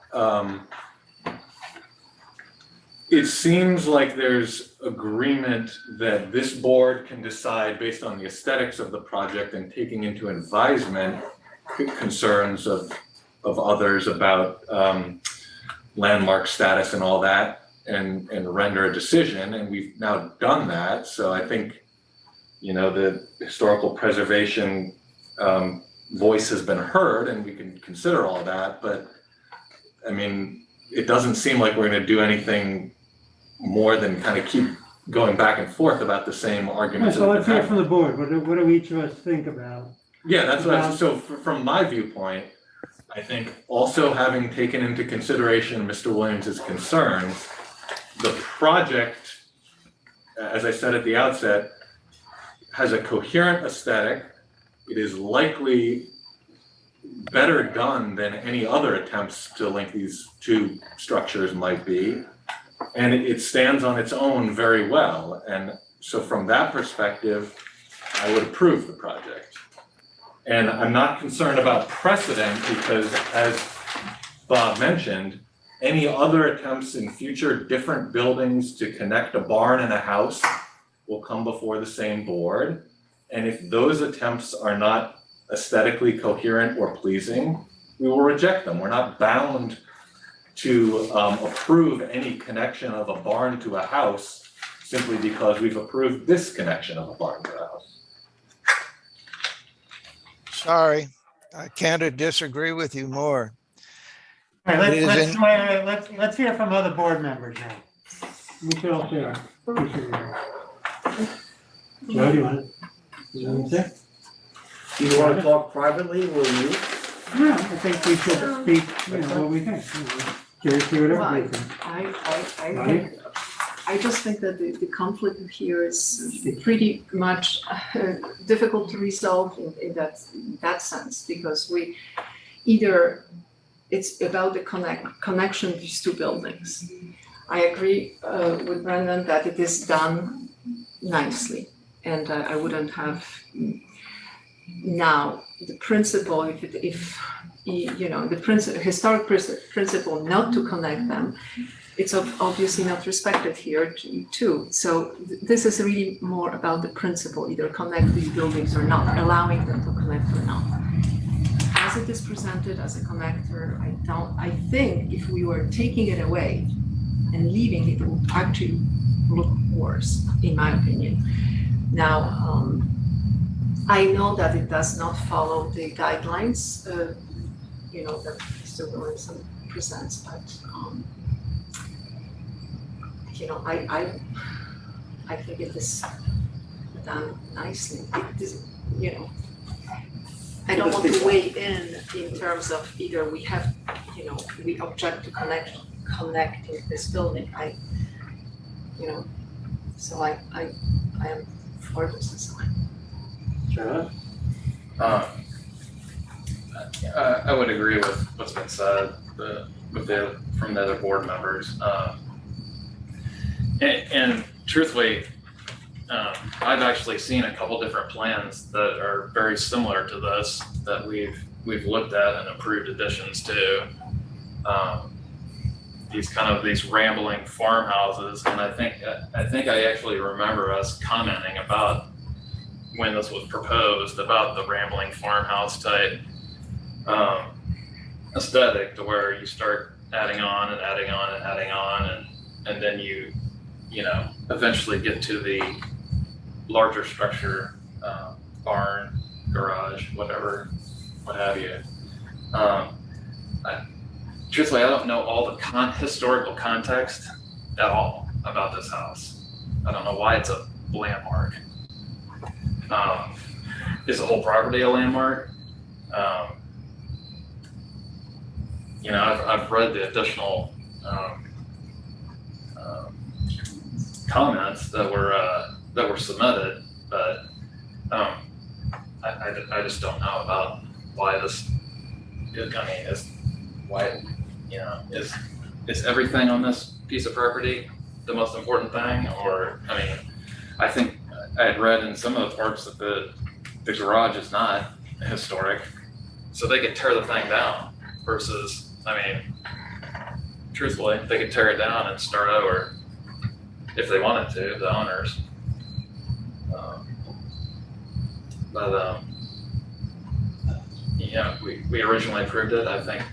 It seems like there's agreement that this board can decide based on the aesthetics of the project and taking into advisement concerns of others about landmark status and all that, and render a decision, and we've now done that. So I think, you know, the historical preservation voice has been heard and we can consider all that, but I mean, it doesn't seem like we're gonna do anything more than kind of keep going back and forth about the same arguments. So let's hear from the board. What do each of us think about? Yeah, that's what so from my viewpoint, I think also having taken into consideration Mr. Williams's concerns, the project, as I said at the outset, has a coherent aesthetic. It is likely better done than any other attempts to link these two structures might be. And it stands on its own very well. And so from that perspective, I would approve the project. And I'm not concerned about precedent because, as Bob mentioned, any other attempts in future different buildings to connect a barn and a house will come before the same board. And if those attempts are not aesthetically coherent or pleasing, we will reject them. We're not bound to approve any connection of a barn to a house simply because we've approved this connection of a barn to a house. Sorry, I can't disagree with you more. All right, It is let's hear from other board members now. Michelle, Sarah. Joe, do you want to say? Do you wanna talk privately, will you? No, I think we should speak, you know, what we think. Curious to hear what everybody thinks. I just think that the conflict here is pretty much difficult to resolve in that sense, because we either, it's about the connection of these two buildings. I agree with Brendan that it is done nicely, and I wouldn't have now the principle, if you know, the historic principle not to connect them, it's obviously not respected here too. So this is really more about the principle, either connect these buildings or not, allowing them to connect or not. As it is presented as a connector, I think if we were taking it away and leaving it, it would actually look worse, in my opinion. Now, I know that it does not follow the guidelines, you know, that Mr. Williamson presents, but you know, I think it is done nicely. It is, you know, I don't want to weigh in terms of either we have, you know, we object to connecting this building. You know, so I am for this design. Sure. I would agree with what's been said from the other board members. And truthfully, I've actually seen a couple different plans that are very similar to this that we've looked at and approved additions to. These rambling farmhouses, and I think I actually remember us commenting about when this was proposed about the rambling farmhouse type aesthetic, to where you start adding on and adding on and adding on, and then you eventually get to the larger structure, barn, garage, whatever, what have you. Truthfully, I don't know all the historical context at all about this house. I don't know why it's a landmark. Is the whole property a landmark? I've read the additional comments that were submitted, but I just don't know about why this. Is everything on this piece of property the most important thing? Or, I think I had read in some of the parts that the garage is not historic, so they could tear the thing down versus, truthfully, they could tear it down and start over if they wanted to, the owners. We originally approved it. I think,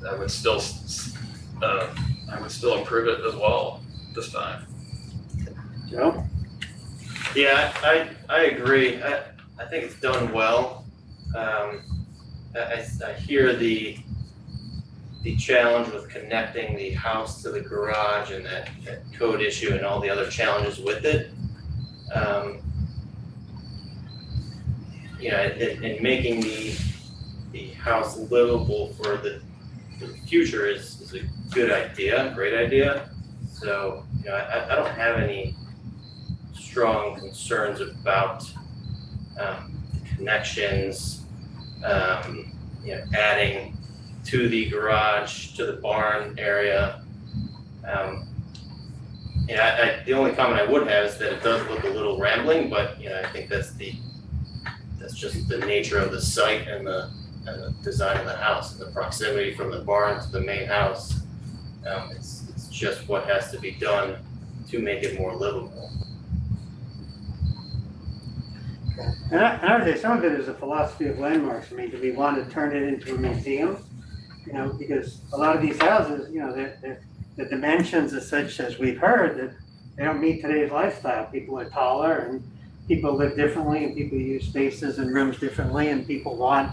I would still approve it as well this time. Joe? Yeah, I agree. I think it's done well. I hear the challenge with connecting the house to the garage and that code issue and all the other challenges with it. And making the house livable for the future is a good idea, great idea. So, I don't have any strong concerns about connections, adding to the garage, to the barn area. The only comment I would have is that it does look a little rambling, but I think that's just the nature of the site and the design of the house and the proximity from the barn to the main house. It's just what has to be done to make it more livable. And I would say some of it is a philosophy of landmarks. Do we want to turn it into a museum? Because a lot of these houses, the dimensions are such, as we've heard, that they don't meet today's lifestyle. People are taller and people live differently and people use spaces and rooms differently and people want,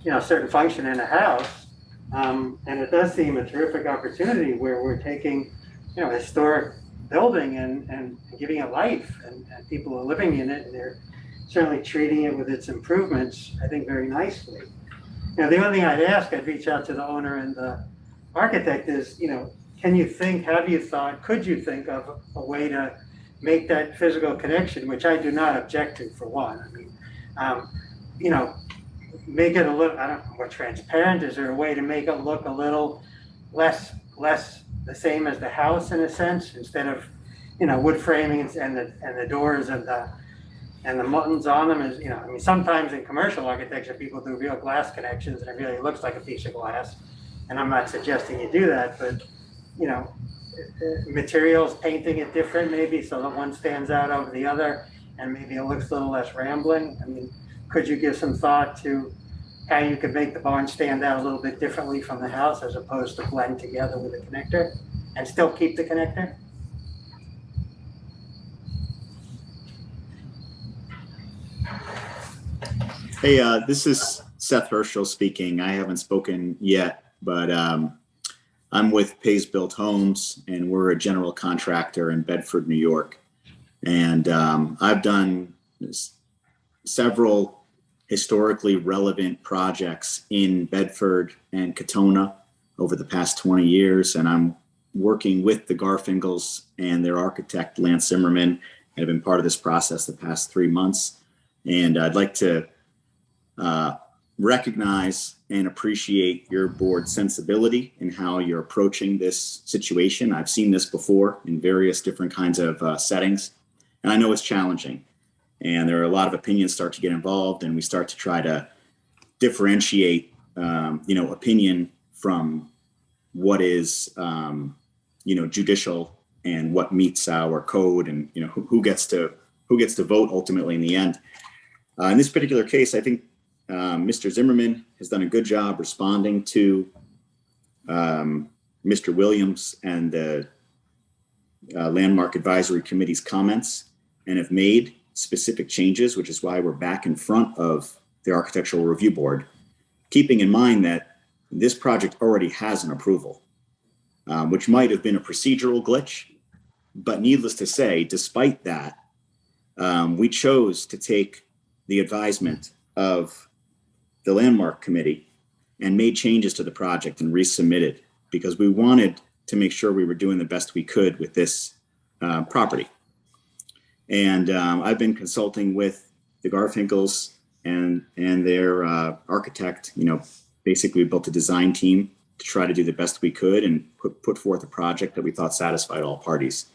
a certain function in a house. And it does seem a terrific opportunity where we're taking, a historic building and giving it life and people are living in it and they're certainly treating it with its improvements, I think, very nicely. The only thing I'd ask, I'd reach out to the owner and the architect is, could you think of a way to make that physical connection, which I do not object to, for one. Make it a little, I don't know, more transparent. Is there a way to make it look a little less the same as the house in a sense, instead of, wood framing and the doors and the buttons on them is, sometimes in commercial architecture, people do real glass connections and it really looks like a piece of glass. And I'm not suggesting you do that, but, materials, painting it different maybe so that one stands out over the other and maybe it looks a little less rambling. Could you give some thought to how you could make the barn stand out a little bit differently from the house as opposed to blend together with a connector and still keep the connector? Hey, this is Seth Herschel speaking. I haven't spoken yet, but I'm with Pays Built Homes, and we're a general contractor in Bedford, New York. And I've done several historically relevant projects in Bedford and Katona over the past 20 years, and I'm working with the Garfinkels and their architect, Lance Zimmerman, and have been part of this process the past 3 months. And I'd like to recognize and appreciate your board's sensibility in how you're approaching this situation. I've seen this before in various different kinds of settings, and I know it's challenging. And there are a lot of opinions start to get involved, and we start to try to differentiate, opinion from what is, judicial and what meets our code, and who gets to vote ultimately in the end. In this particular case, I think Mr. Zimmerman has done a good job responding to Mr. Williams and the Landmark Advisory Committee's comments, and have made specific changes, which is why we're back in front of the Architectural Review Board, keeping in mind that this project already has an approval, which might have been a procedural glitch, but needless to say, despite that, we chose to take the advisement of the Landmark Committee and made changes to the project and resubmitted, because we wanted to make sure we were doing the best we could with this property. And I've been consulting with the Garfinkels and their architect. Basically we built a design team to try to do the best we could and put forth a project that we thought satisfied all parties.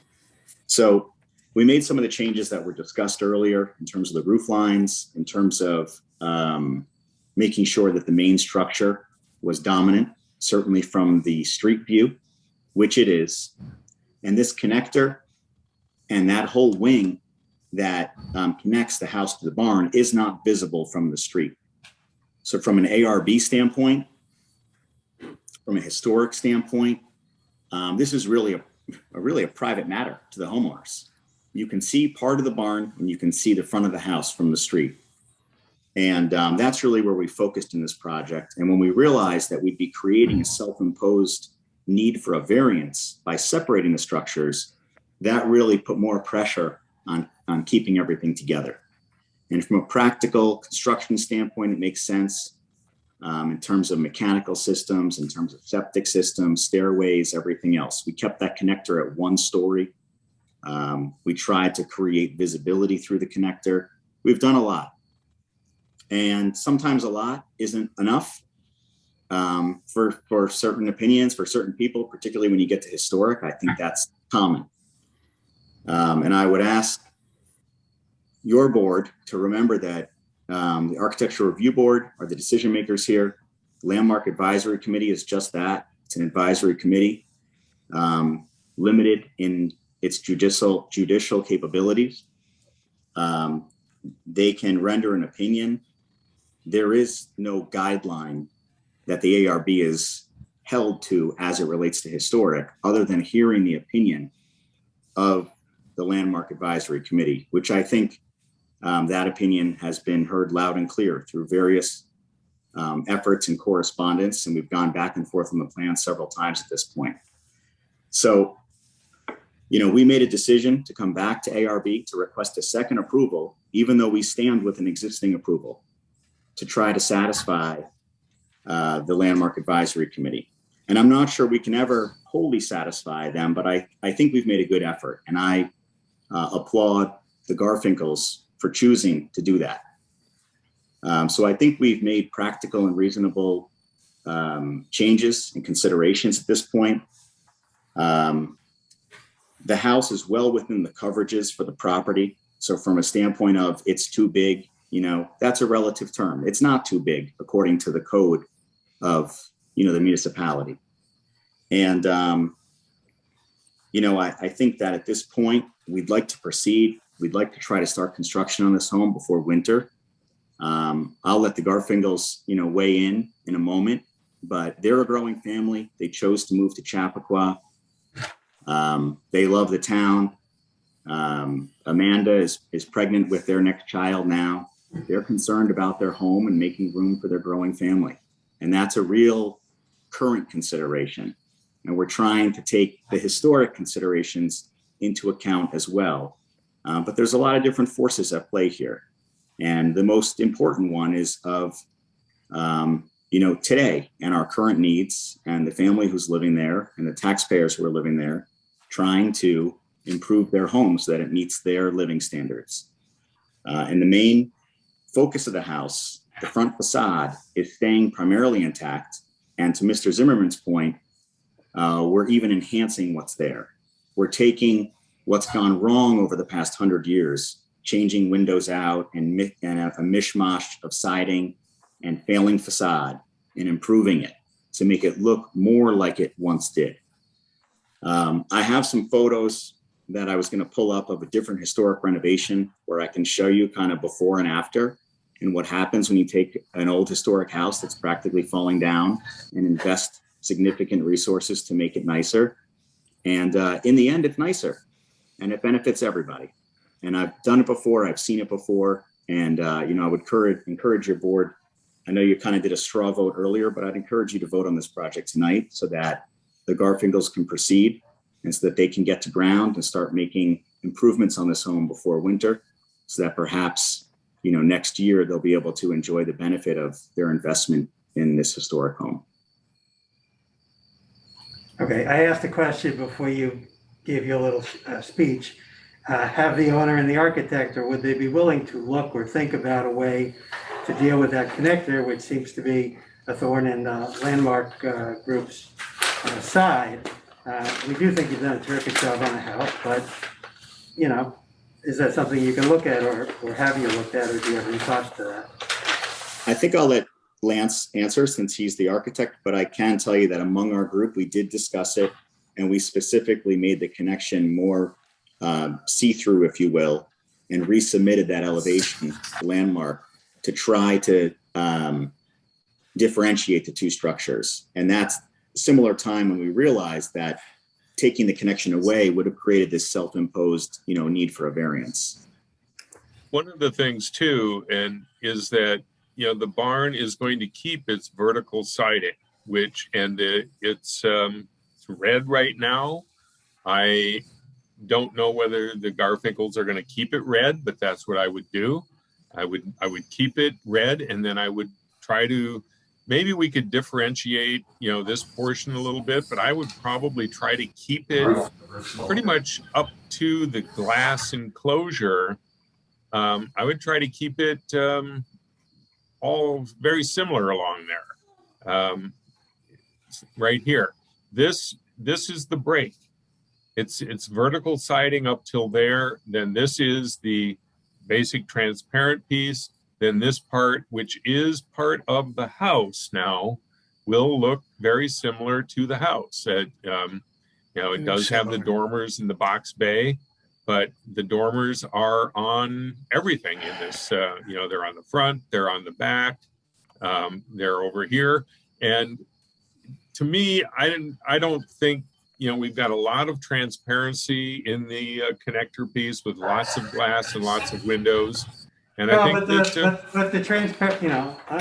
So we made some of the changes that were discussed earlier in terms of the roof lines, in terms of making sure that the main structure was dominant, certainly from the street view, which it is. And this connector and that whole wing that connects the house to the barn is not visible from the street. So from an ARB standpoint, from a historic standpoint, this is really a private matter to the homeowners. You can see part of the barn and you can see the front of the house from the street. And that's really where we focused in this project. And when we realized that we'd be creating a self-imposed need for a variance by separating the structures, that really put more pressure on keeping everything together. And from a practical construction standpoint, it makes sense in terms of mechanical systems, in terms of septic systems, stairways, everything else. We kept that connector at 1 story. We tried to create visibility through the connector. We've done a lot. And sometimes a lot isn't enough for certain opinions, for certain people, particularly when you get to historic. I think that's common. And I would ask your board to remember that the Architectural Review Board are the decision makers here. Landmark Advisory Committee is just that. It's an advisory committee, limited in its judicial capabilities. They can render an opinion. There is no guideline that the ARB is held to as it relates to historic, other than hearing the opinion of the Landmark Advisory Committee, which I think that opinion has been heard loud and clear through various efforts and correspondence, and we've gone back and forth on the plan several times at this point. So, we made a decision to come back to ARB to request a second approval, even though we stand with an existing approval, to try to satisfy the Landmark Advisory Committee. And I'm not sure we can ever wholly satisfy them, but I think we've made a good effort, and I applaud the Garfinkels for choosing to do that. So I think we've made practical and reasonable changes and considerations at this point. The house is well within the coverages for the property. So from a standpoint of it's too big, that's a relative term. It's not too big according to the code of, the municipality. And, I think that at this point, we'd like to proceed. We'd like to try to start construction on this home before winter. I'll let the Garfinkels, weigh in a moment, but they're a growing family. They chose to move to Chappaqua. They love the town. Amanda is pregnant with their next child now. They're concerned about their home and making room for their growing family. And that's a real current consideration. And we're trying to take the historic considerations into account as well. But there's a lot of different forces at play here. And the most important one is of today and our current needs and the family who's living there and the taxpayers who are living there, trying to improve their home so that it meets their living standards. And the main focus of the house, the front facade, is staying primarily intact. And to Mr. Zimmerman's point, we're even enhancing what's there. We're taking what's gone wrong over the past 100 years, changing windows out and a mishmash of siding and failing facade, and improving it to make it look more like it once did. I have some photos that I was going to pull up of a different historic renovation where I can show you kind of before and after and what happens when you take an old historic house that's practically falling down and invest significant resources to make it nicer. And in the end, it's nicer and it benefits everybody. And I've done it before, I've seen it before. And I would encourage your board. I know you kind of did a straw vote earlier, but I'd encourage you to vote on this project tonight so that the Garfinkels can proceed and so that they can get to ground and start making improvements on this home before winter, so that perhaps, next year they'll be able to enjoy the benefit of their investment in this historic home. Okay, I asked a question before you gave your little speech. Have the owner and the architect, or would they be willing to look or think about a way to deal with that connector, which seems to be a thorn in Landmark Group's side? We do think you've done a terrific job on the house, but, is that something you can look at or have you looked at, or do you have any thoughts to that? I think I'll let Lance answer since he's the architect, but I can tell you that among our group, we did discuss it and we specifically made the connection more see-through, if you will, and resubmitted that elevation landmark to try to differentiate the two structures. And that's a similar time when we realized that taking the connection away would have created this self-imposed, need for a variance. One of the things too, is that, the barn is going to keep its vertical siding, it's red right now. I don't know whether the Garfinkels are going to keep it red, but that's what I would do. I would keep it red, and then I would try to, maybe we could differentiate, this portion a little bit, but I would probably try to keep it pretty much up to the glass enclosure. I would try to keep it all very similar along there. Right here, this is the break. It's vertical siding up till there. Then this is the basic transparent piece. Then this part, which is part of the house now, will look very similar to the house. It does have the dormers in the box bay, but the dormers are on everything in this. They're on the front, they're on the back, they're over here. And to me, I don't think, we've got a lot of transparency in the connector piece with lots of glass and lots of windows. And I think but the transparent,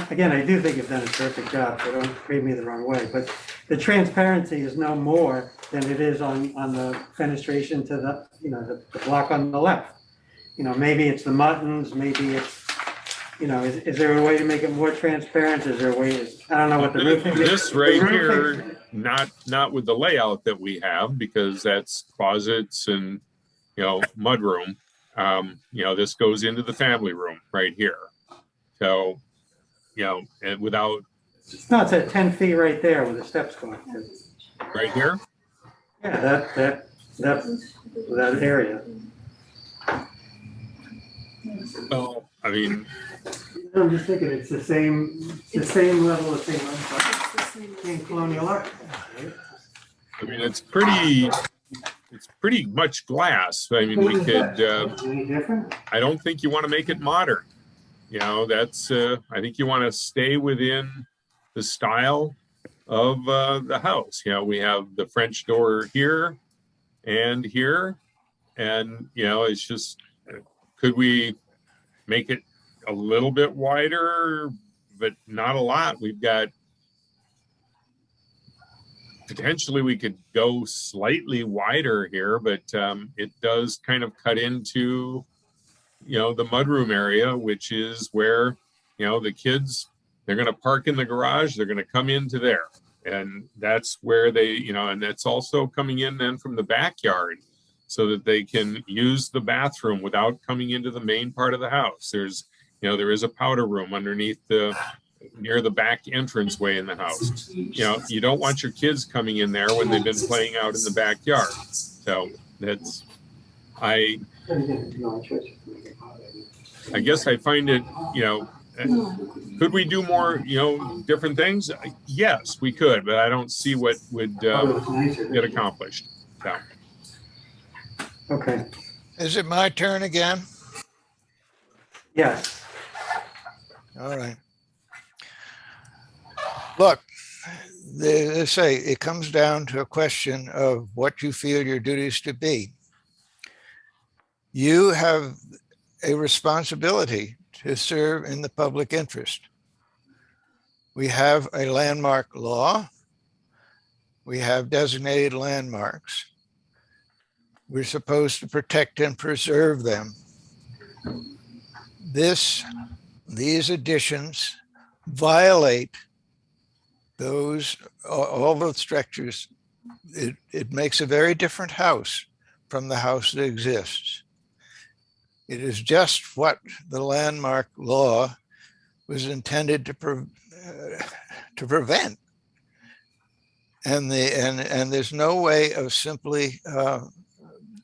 again, I do think you've done a terrific job, so don't read me the wrong way, but the transparency is no more than it is on the fenestration to the, the block on the left. Maybe it's the muttons, maybe it's, is there a way to make it more transparent? Is there a way, I don't know what the roofing is. This right here, not with the layout that we have, because that's closets and, mudroom. This goes into the family room right here. So, and without. No, it's at 10 feet right there where the steps go. Right here? Yeah, that area. Well, I mean. I'm just thinking it's the same level of same colonial art. I mean, it's pretty much glass. I mean, we could, Any different? I don't think you want to make it modern. That's, I think you want to stay within the style of the house. We have the French door here and here. And, it's just, could we make it a little bit wider, but not a lot? We've got, potentially we could go slightly wider here, but it does kind of cut into, the mudroom area, which is where, the kids They're going to park in the garage. They're going to come into there. And that's where they, and that's also coming in then from the backyard so that they can use the bathroom without coming into the main part of the house. There's, there is a powder room underneath near the back entranceway in the house. You don't want your kids coming in there when they've been playing out in the backyard. So that's, I guess I find it, could we do more, different things? Yes, we could, but I don't see what would get accomplished. So. Okay, Is it my turn again? yes. All right. Look, they say it comes down to a question of what you feel your duties to be. You have a responsibility to serve in the public interest. We have a landmark law. We have designated landmarks. We're supposed to protect and preserve them. These additions violate all those structures. It makes a very different house from the house that exists. It is just what the landmark law was intended to prevent. And there's no way of simply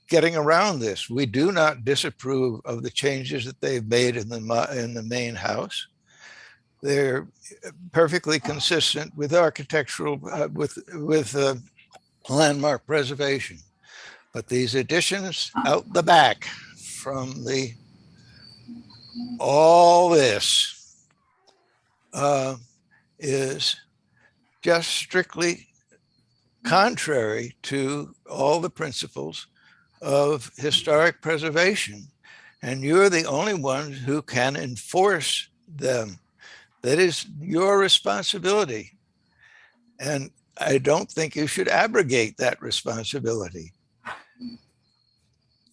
getting around this. We do not disapprove of the changes that they've made in the main house. They're perfectly consistent with architectural, with landmark preservation. But these additions out the back from all this is just strictly contrary to all the principles of historic preservation. And you're the only ones who can enforce them. That is your responsibility. And I don't think you should abrogate that responsibility.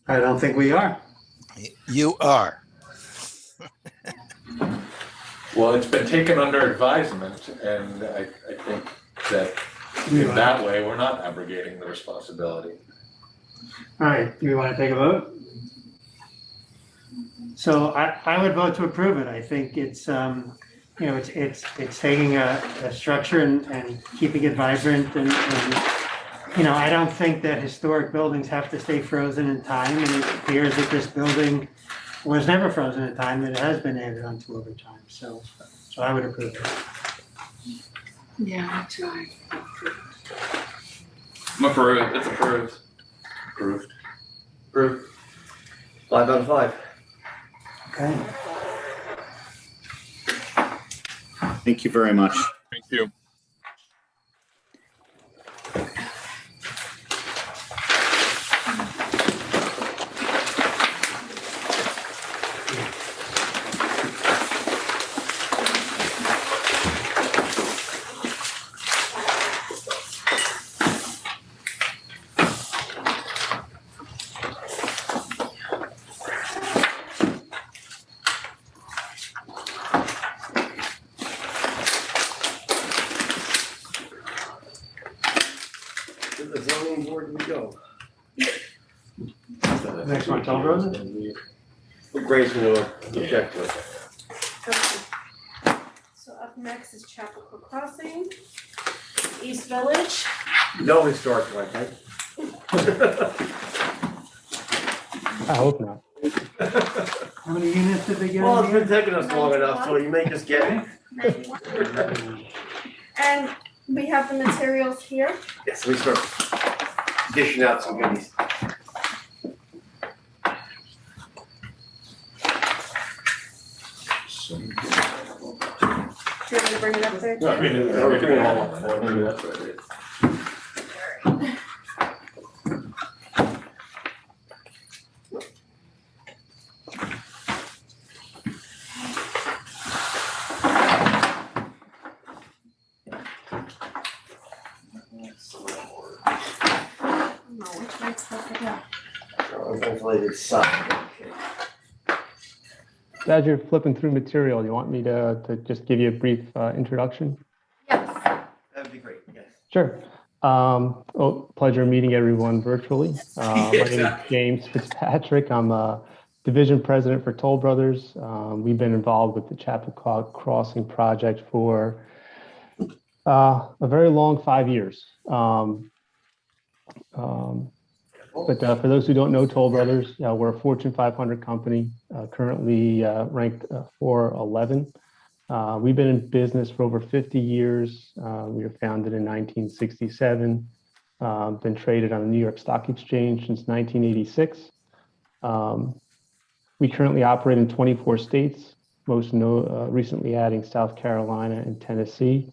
I don't think we are. You are. Well, it's been taken under advisement, and I think that in that way, we're not abrogating the responsibility. All right, do we want to take a vote? So I would vote to approve it. I think it's, it's taking a structure and keeping it vibrant and I don't think that historic buildings have to stay frozen in time, and it appears that this building was never frozen in time, that it has been added onto over time. So I would approve it. Yeah, me too. I'm approved. It's approved. Approved. Approved. 5 out of 5. Okay. Thank you very much. Thank you. To the zoning board we go. Next one, Tom Rosa? Gray's gonna object to it. Okay. So up next is Chapel Crossing, East Village. No historic one, right? I hope not. How many units did they get? Well, in it's here? been taking us long enough, so you may just get it. And we have the materials here. Yes, we start dishing out some goodies. Do you want me to bring it up there? No, I mean, We're doing all of them. Maybe that's what it is. No, which one's the, yeah. Ventilated side. as you're flipping through material, you want me to just give you a brief introduction? Yes, that'd be great, yes. Sure. Pleasure meeting everyone virtually. My name is James Fitzpatrick. I'm a division president for Toll Brothers. We've been involved with the Chapel Crossing project for a very long 5 years. But for those who don't know Toll Brothers, we're a Fortune 500 company, currently ranked 411. We've been in business for over 50 years. We were founded in 1967, been traded on the New York Stock Exchange since 1986. We currently operate in 24 states, most recently adding South Carolina and Tennessee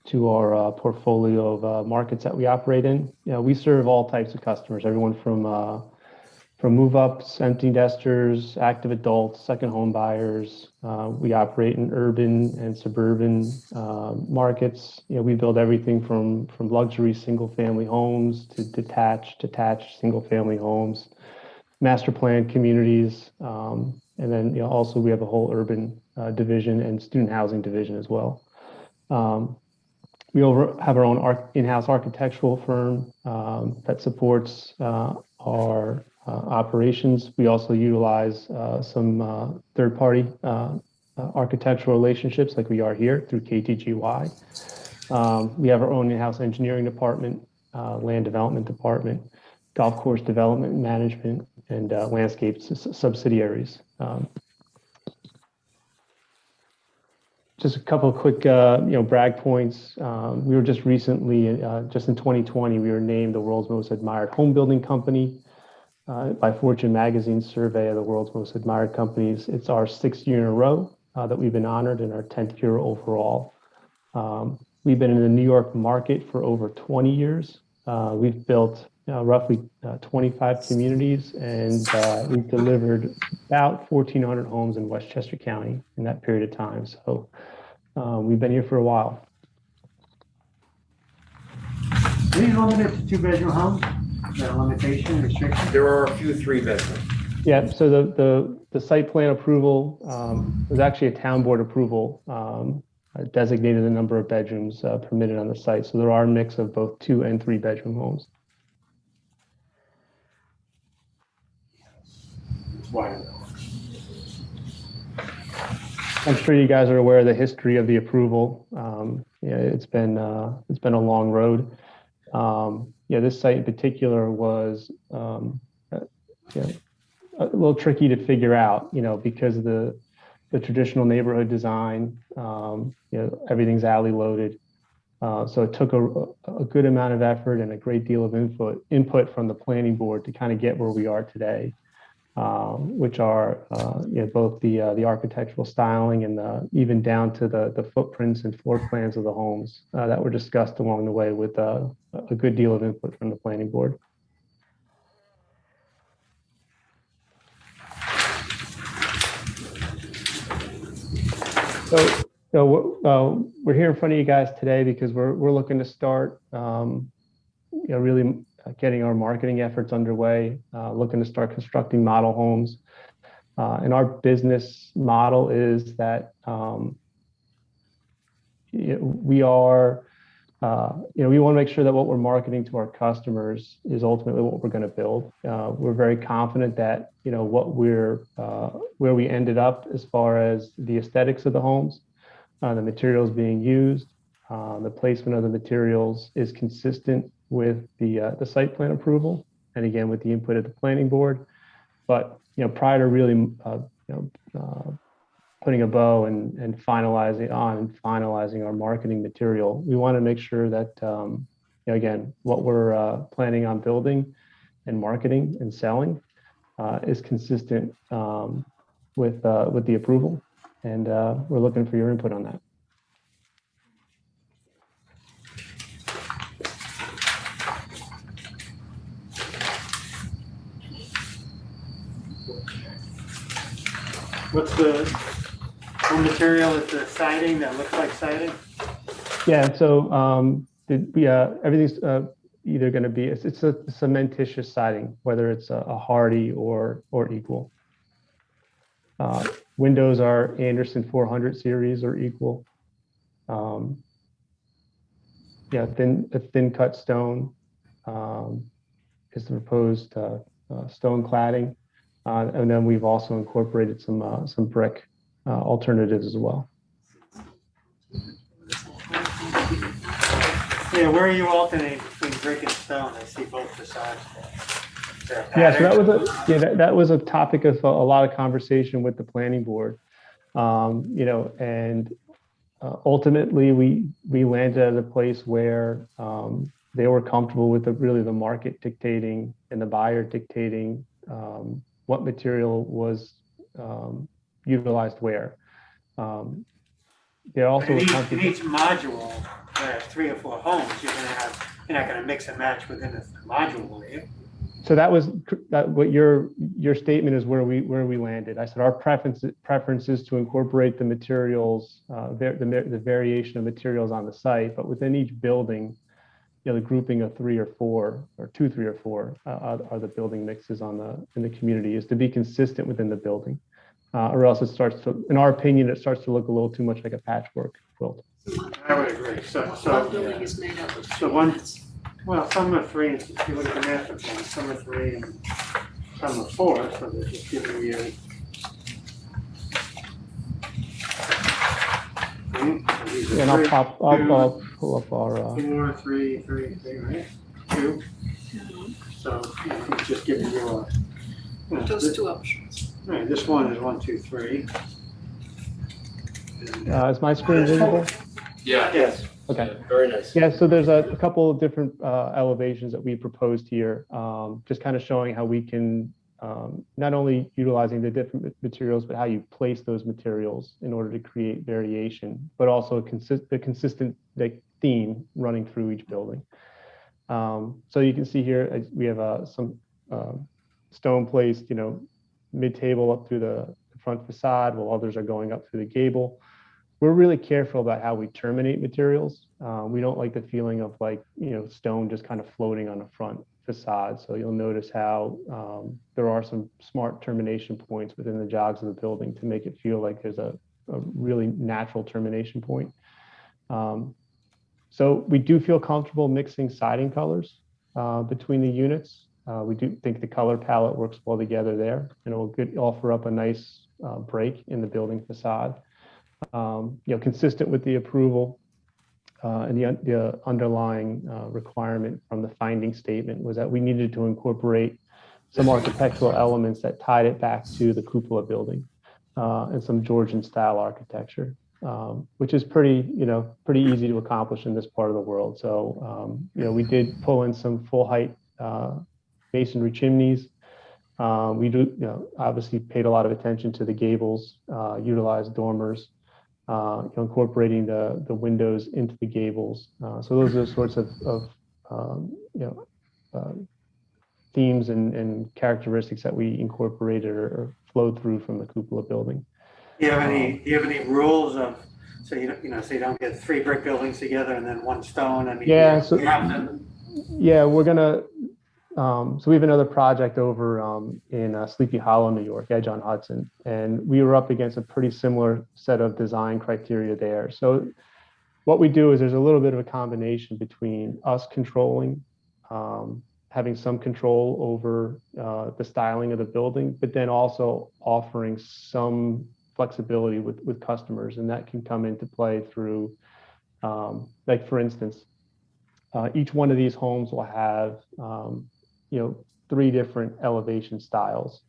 to our portfolio of markets that we operate in. We serve all types of customers, everyone from move-ups, empty nesters, active adults, second home buyers. We operate in urban and suburban markets. We build everything from luxury single-family homes to detached single-family homes, master plan communities, and then also we have a whole urban division and student housing division as well. We have our own in-house architectural firm that supports our operations. We also utilize some third-party architectural relationships like we are here through KTGY. We have our own in-house engineering department, land development department, golf course development management, and landscape subsidiaries. Just a couple of quick, brag points. We were just recently, just in 2020, we were named the world's most admired home building company by Fortune Magazine's survey of the world's most admired companies. It's our 6th year in a row that we've been honored, and our 10th year overall. We've been in the New York market for over 20 years. We've built roughly 25 communities, and we've delivered about 1,400 homes in Westchester County in that period of time. So we've been here for a while. Are these limited to two-bedroom homes? Is that a limitation, restriction? There are a few 3-bedroom. Yeah, so the site plan approval was actually a town board approval, designated the number of bedrooms permitted on the site. So there are a mix of both 2- and 3-bedroom homes. I'm sure you guys are aware of the history of the approval. It's been a long road. This site in particular was a little tricky to figure out, because of the traditional neighborhood design. Everything's alley loaded. So it took a good amount of effort and a great deal of input from the planning board to kind of get where we are today, which are both the architectural styling and even down to the footprints and floor plans of the homes that were discussed along the way with a good deal of input from the planning board. So we're here in front of you guys today because we're looking to start really getting our marketing efforts underway, looking to start constructing model homes. And our business model is that we are, we want to make sure that what we're marketing to our customers is ultimately what we're going to build. We're very confident that, where we ended up as far as the aesthetics of the homes, the materials being used, the placement of the materials is consistent with the site plan approval, and again with the input of the planning board. But prior to really putting a bow and finalizing our marketing material, we want to make sure that again what we're planning on building and marketing and selling is consistent with the approval, and we're looking for your input on that. What's the material? Is the siding that looks like siding? Yeah, so everything's either going to be, it's a cementitious siding, whether it's a hardy or equal. Windows are Anderson 400 series or equal. Yeah, a thin cut stone is the proposed stone cladding. And then we've also incorporated some brick alternatives as well. Yeah, where are you alternating between brick and stone? I see both facades there. Yeah, so that was a topic of a lot of conversation with the planning board. You know, and ultimately we landed at a place where they were comfortable with really the market dictating and the buyer dictating what material was utilized where. They also in each module, there are 3 or 4 homes. You're not gonna mix and match within the module, will you? So that what your statement is where we landed. I said our preference is to incorporate the materials, the variation of materials on the site, but within each building, you know, the grouping of 3 or 4 or 2, 3 or 4 are the building mixes in the community, is to be consistent within the building, or else it starts to, in our opinion, it starts to look a little too much like a patchwork quilt. I would agree. One building is made up of well, some are 3, if you look at the master plan, some are 3 and some are 4, so they're just giving you. And I'll pull up our 4, 3, 3, right? 2. So it's just giving you those 2 options. Right, this one is 1, 2, 3. is my screen visible? Yeah. Yes. Okay. Very nice. Yeah, so there's a couple of different elevations that we proposed here, just kind of showing how we can not only utilizing the different materials, but how you place those materials in order to create variation, but also a consistent theme running through each building. So you can see here we have some stone placed, you know, mid-table up through the front facade, while others are going up through the gable. We're really careful about how we terminate materials. We don't like the feeling of stone just kind of floating on the front facade. So you'll notice how there are some smart termination points within the jogs of the building to make it feel like there's a really natural termination point. So we do feel comfortable mixing siding colors between the units. We do think the color palette works well together there, and it will offer up a nice break in the building facade. Consistent with the approval and the underlying requirement from the finding statement was that we needed to incorporate some architectural elements that tied it back to the cupola building and some Georgian style architecture, which is pretty easy to accomplish in this part of the world. So, we did pull in some full height masonry chimneys. We do, obviously paid a lot of attention to the gables, utilized dormers, incorporating the windows into the gables. So those are the sorts of themes and characteristics that we incorporated or flowed through from the cupola building. Do you have any rules of, so you don't get 3 brick buildings together and then 1 stone? I mean, yeah, so yeah, we're gonna. So we have another project over in Sleepy Hollow, New York, Edge on Hudson, and we were up against a pretty similar set of design criteria there. So what we do is there's a little bit of a combination between us controlling, having some control over the styling of the building, but then also offering some flexibility with customers, and that can come into play through, like for instance, each one of these homes will have 3 different elevation styles.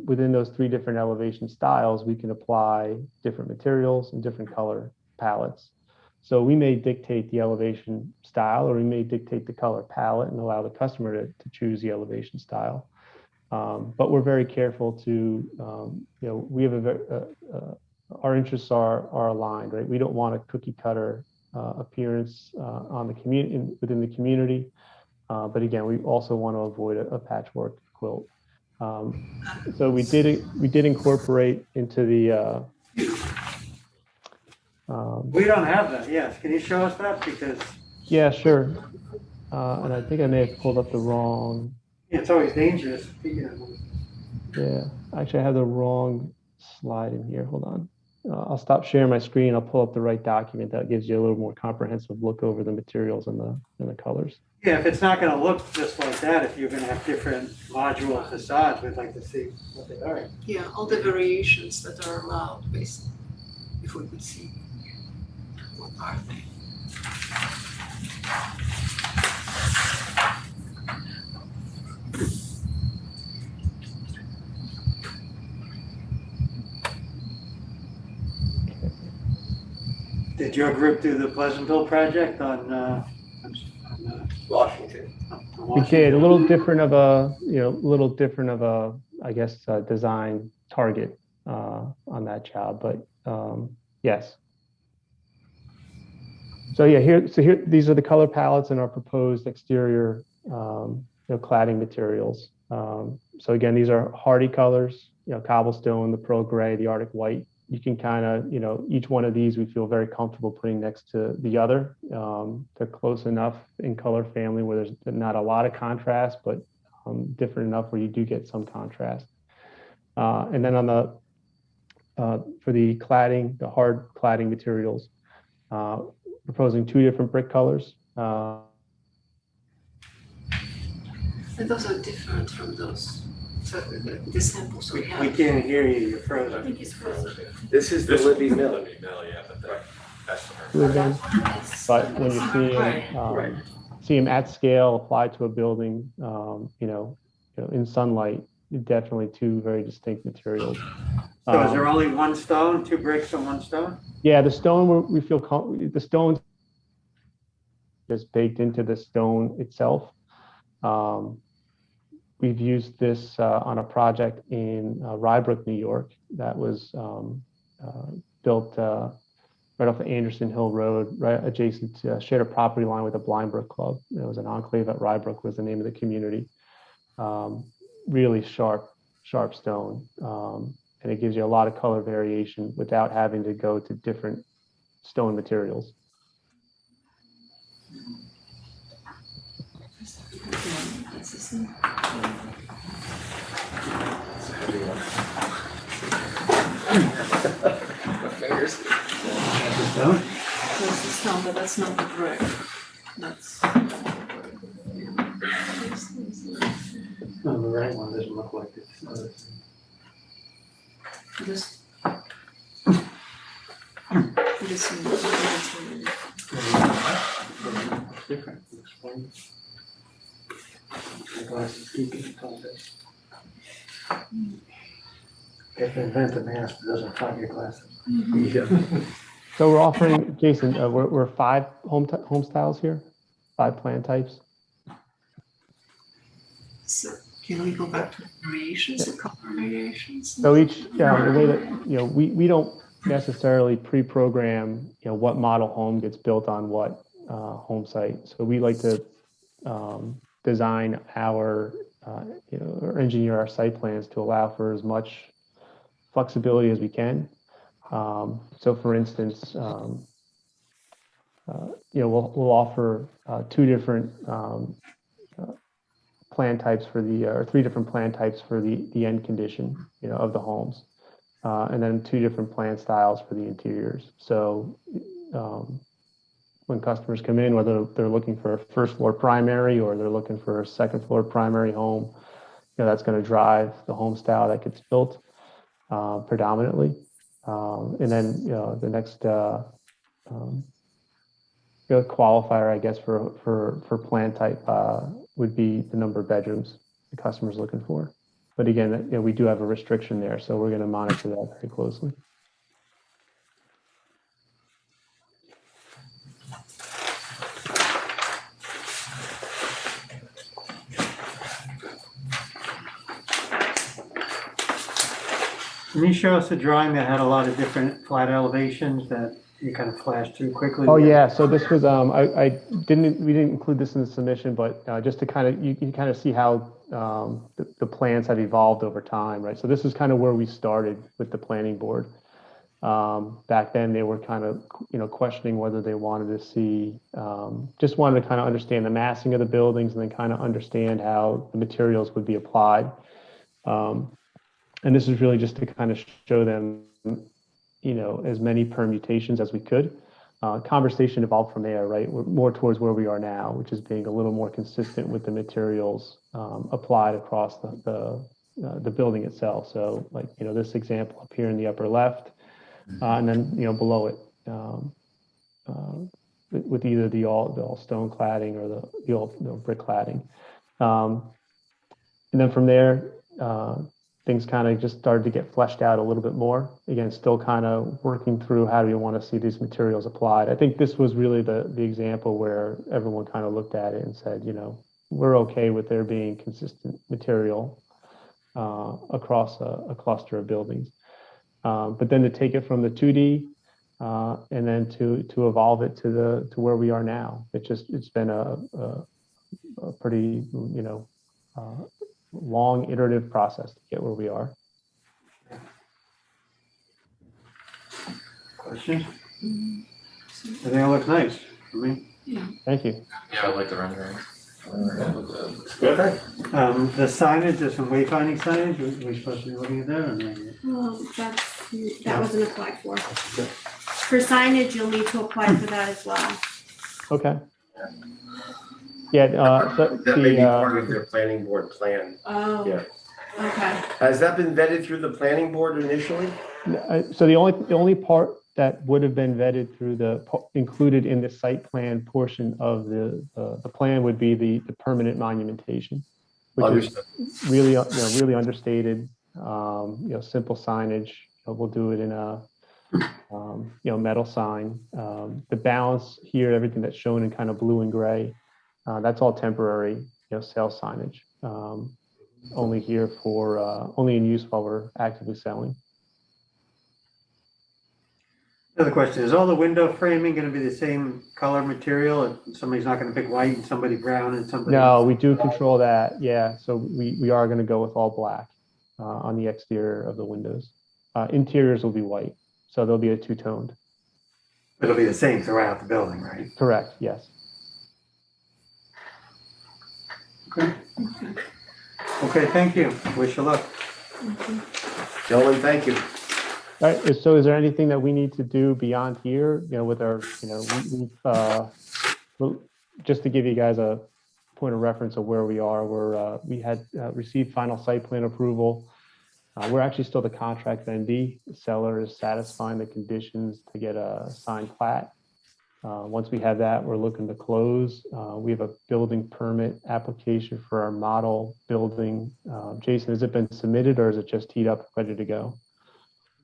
Within those 3 different elevation styles, we can apply different materials and different color palettes. So we may dictate the elevation style, or we may dictate the color palette and allow the customer to choose the elevation style. But we're very careful to, we have our interests are aligned, right? We don't want a cookie cutter appearance on the community within the community. But again, we also want to avoid a patchwork quilt. So we did incorporate into the. We don't have that. Yes, can you show us that? Because yeah, sure. And I think I may have pulled up the wrong. It's always dangerous. Yeah, actually, I have the wrong slide in here. Hold on. I'll stop sharing my screen. I'll pull up the right document that gives you a little more comprehensive look over the materials and the colors. Yeah, if it's not gonna look just like that, if you're gonna have different module facades, we'd like to see what they are. Yeah, all the variations that are allowed, basically, if we could see what are they. Did your group do the Pleasantville project on Washington. We did a little different of a, I guess, design target on that job, but yes. So yeah, here, these are the color palettes in our proposed exterior, cladding materials. So again, these are hardy colors, cobblestone, the pearl gray, the Arctic white. You can kind of, each one of these we feel very comfortable putting next to the other. They're close enough in color family where there's not a lot of contrast, but different enough where you do get some contrast. And then on the, for the cladding, the hard cladding materials, proposing 2 different brick colors. And those are different from those, so the samples we have. we can't hear you, you're frozen. I think it's frozen. This is the Libby Mill. Libby Mill, yeah, but that's But when you see them at scale applied to a building, in sunlight, definitely 2 very distinct materials. So is there only one stone, 2 bricks and 1 stone? Yeah, the stone, we feel the stone is baked into the stone itself. We've used this on a project in Rybrook, New York, that was built right off the Anderson Hill Road, right adjacent to, shared a property line with the Blind Brook Club. It was an enclave at Rybrook was the name of the community. Really sharp stone. And it gives you a lot of color variation without having to go to different stone materials. That's the same. My fingers. Stone? That's the stone, but that's not the brick. That's. No, the right one doesn't look like this. This. This one. Different, explain. The glasses keeping it all this. If they invent a mask that doesn't fog your glasses. Yeah. So we're offering, Jason, we're 5 home styles here, 5 plan types. So can we go back to variations, the color variations? So each, the way that, we don't necessarily pre-program, what model home gets built on what home site. So we like to design our, or engineer our site plans to allow for as much flexibility as we can. So for instance, we'll offer 2 different plan types for the, or 3 different plan types for the end condition, of the homes. And then 2 different plan styles for the interiors. So when customers come in, whether they're looking for a 1st floor primary or they're looking for a 2nd floor primary home, that's going to drive the home style that gets built predominantly. And then, the next qualifier, I guess, for plan type would be the number of bedrooms the customer's looking for. But again, we do have a restriction there, so we're going to monitor that very closely. Can you show us a drawing that had a lot of different flat elevations that you kind of flashed through quickly? Oh yeah, so this was we didn't include this in the submission, but just to kind of you can kind of see how the plans have evolved over time, right? So this is kind of where we started with the planning board. Back then they were kind of questioning whether they wanted to see, just wanted to kind of understand the massing of the buildings and then kind of understand how the materials would be applied. And this is really just to kind of show them, you know, as many permutations as we could. Conversation evolved from there, right? We're more towards where we are now, which is being a little more consistent with the materials applied across the building itself. So like, you know, this example up here in the upper left, and then, you know, below it, with either the all stone cladding or the all brick cladding. And then from there, things kind of just started to get fleshed out a little bit more. Again, still kind of working through how do you want to see these materials applied. I think this was really the example where everyone kind of looked at it and said, you know, we're okay with there being consistent material across a cluster of buildings. But then to take it from the 2D and then to evolve it to where we are now, it's been a pretty, you know, long iterative process to get where we are. Questions? I think it looks nice for me. Thank you. Yeah, I like the rendering. Okay. The signage, there's some wayfinding signage, we supposed to be looking at that or not? That wasn't applied for. For signage, you'll need to apply for that as well. Okay. Yeah, That may be part of their planning board plan. Oh, Yeah. okay. Has that been vetted through the planning board initially? So the only part that would have been vetted through included in the site plan portion of the plan would be the permanent monumentation, which Understood. is really, you know, really understated, you know, simple signage. We'll do it in a, you know, metal sign. The balance here, everything that's shown in kind of blue and gray, that's all temporary, you know, sales signage. Only here for, only in use while we're actively selling. Another question, is all the window framing going to be the same color material? Somebody's not going to pick white and somebody brown and somebody... No, we do control that. Yeah, so we are going to go with all black on the exterior of the windows. Interiors will be white, so they'll be a two-toned. It'll be the same throughout the building, right? Correct, yes. Okay. Okay, thank you. Wish you luck. Gentlemen, thank you. All right, so is there anything that we need to do beyond here, you know, with our, you know, we've, just to give you guys a point of reference of where we are, we had received final site plan approval. We're actually still the contract vendee. The seller is satisfying the conditions to get a signed plat. Once we have that, we're looking to close. We have a building permit application for our model building. Jason, has it been submitted or is it just teed up, ready to go?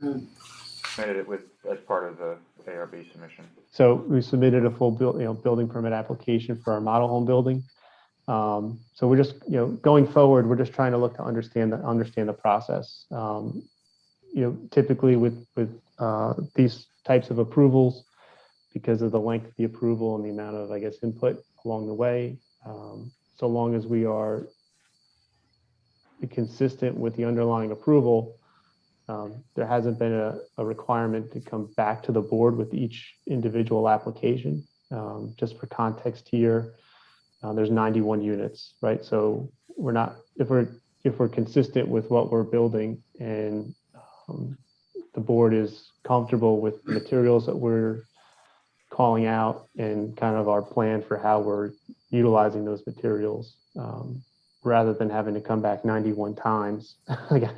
Submitted it as part of the ARB submission. So we submitted a full building permit application for our model home building. So we're just, you know, going forward, we're just trying to look to understand the process. You know, typically with these types of approvals, because of the length of the approval and the amount of, I guess, input along the way, so long as we are consistent with the underlying approval, there hasn't been a requirement to come back to the board with each individual application. Just for context here, there's 91 units, right? So we're not, if we're consistent with what we're building and the board is comfortable with the materials that we're calling out and kind of our plan for how we're utilizing those materials, rather than having to come back 91 times. We're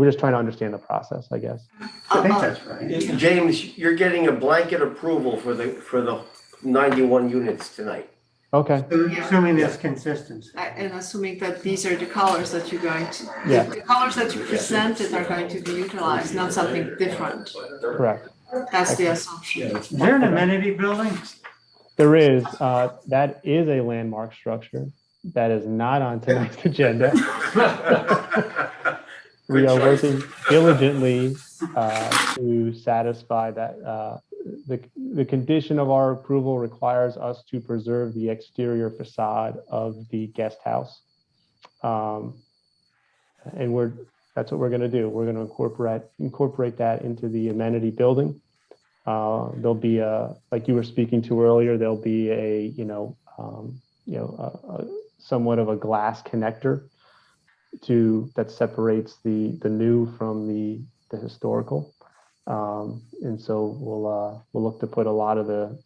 just trying to understand the process, I guess. I think that's right. James, you're getting a blanket approval for the 91 units tonight. Okay. Assuming there's consistency. And assuming that these are the colors that you're going to, Yeah. the colors that you presented are going to be utilized, not something different. Correct. That's the assumption. Is there an amenity building? There is. That is a landmark structure. That is not on tonight's agenda. We are working diligently to satisfy that. The condition of our approval requires us to preserve the exterior facade of the guest house. And that's what we're going to do. We're going to incorporate that into the amenity building. There'll be like you were speaking to earlier, there'll be a somewhat of a glass connector that separates the new from the historical. And so we'll look to put a lot of the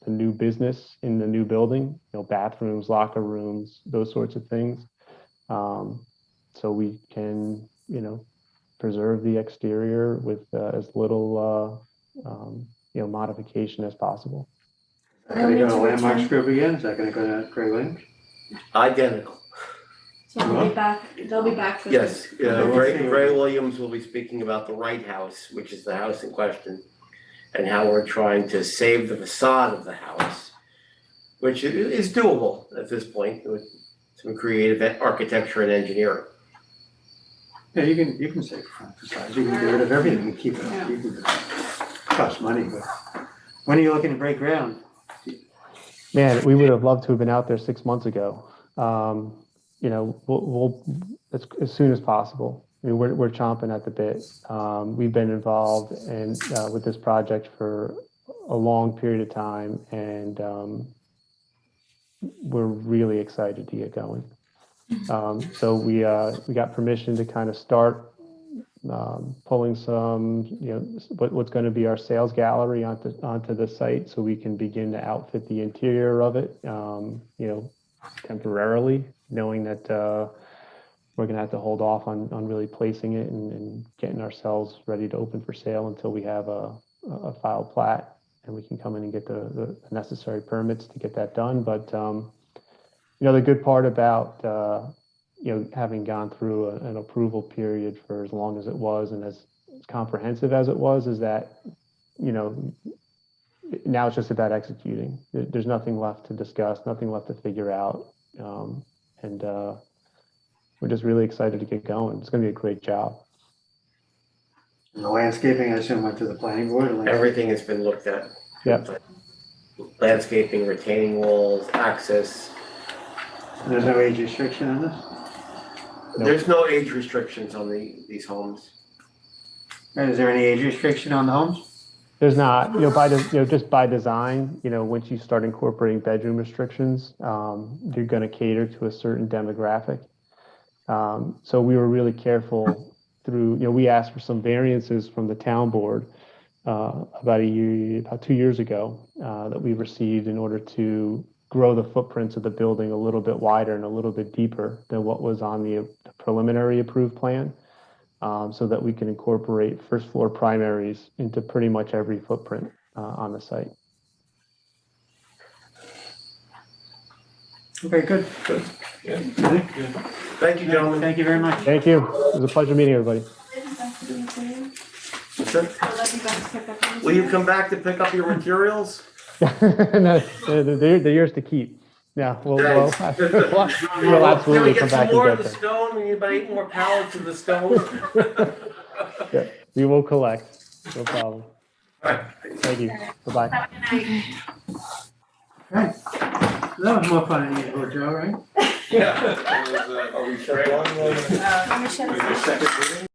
new business in the new building, bathrooms, locker rooms, those sorts of things. So we can, preserve the exterior with as little, modification as possible. Is that gonna go to Landmarks Group again? Is that gonna go to Craig Lynch? Identical. So they'll be back for Yes, this. Ray Williams will be speaking about the Wright House, which is the house in question, and how we're trying to save the facade of the house, which is doable at this point with some creative architecture and engineering. Yeah, you can say front facades, you can get rid of everything and keep it up, you can cost money, but when are you looking to break ground? Man, we would have loved to have been out there 6 months ago. We'll as soon as possible. I mean, we're chomping at the bit. We've been involved with this project for a long period of time, and we're really excited to get going. So we got permission to kind of start pulling some, what's going to be our sales gallery onto the site, so we can begin to outfit the interior of it, temporarily, knowing that we're going to have to hold off on really placing it and getting ourselves ready to open for sale until we have a filed plat and we can come in and get the necessary permits to get that done. But the good part about having gone through an approval period for as long as it was and as comprehensive as it was is that now it's just about executing. There's nothing left to discuss, nothing left to figure out, and we're just really excited to get going. It's going to be a great job. And the landscaping, I assume, went to the planning board? Everything has been looked at. Yep. Landscaping, retaining walls, access. And there's no age restriction on this? Nope. There's no age restrictions on these homes. And is there any age restriction on the homes? There's not, just by design, once you start incorporating bedroom restrictions, you're going to cater to a certain demographic. So we were really careful through, we asked for some variances from the town board about 2 years ago that we received in order to grow the footprints of the building a little bit wider and a little bit deeper than what was on the preliminary approved plan, so that we can incorporate first floor primaries into pretty much every footprint on the site. Okay, good. Yeah. Thank you, gentlemen. Thank you very much. Thank you. It was a pleasure meeting everybody. Will you come back to pick up your materials? No, they're yours to keep. Yeah, we'll absolutely come back and get them. Can we get some more of the stone? We need about 8 more pallets of the stone. Yeah, we will collect. No problem. Thank you. Bye-bye. Right. That was more fun than usual, Joe, right? Yeah. Are we shut down? I'm gonna shut it down. Second reading?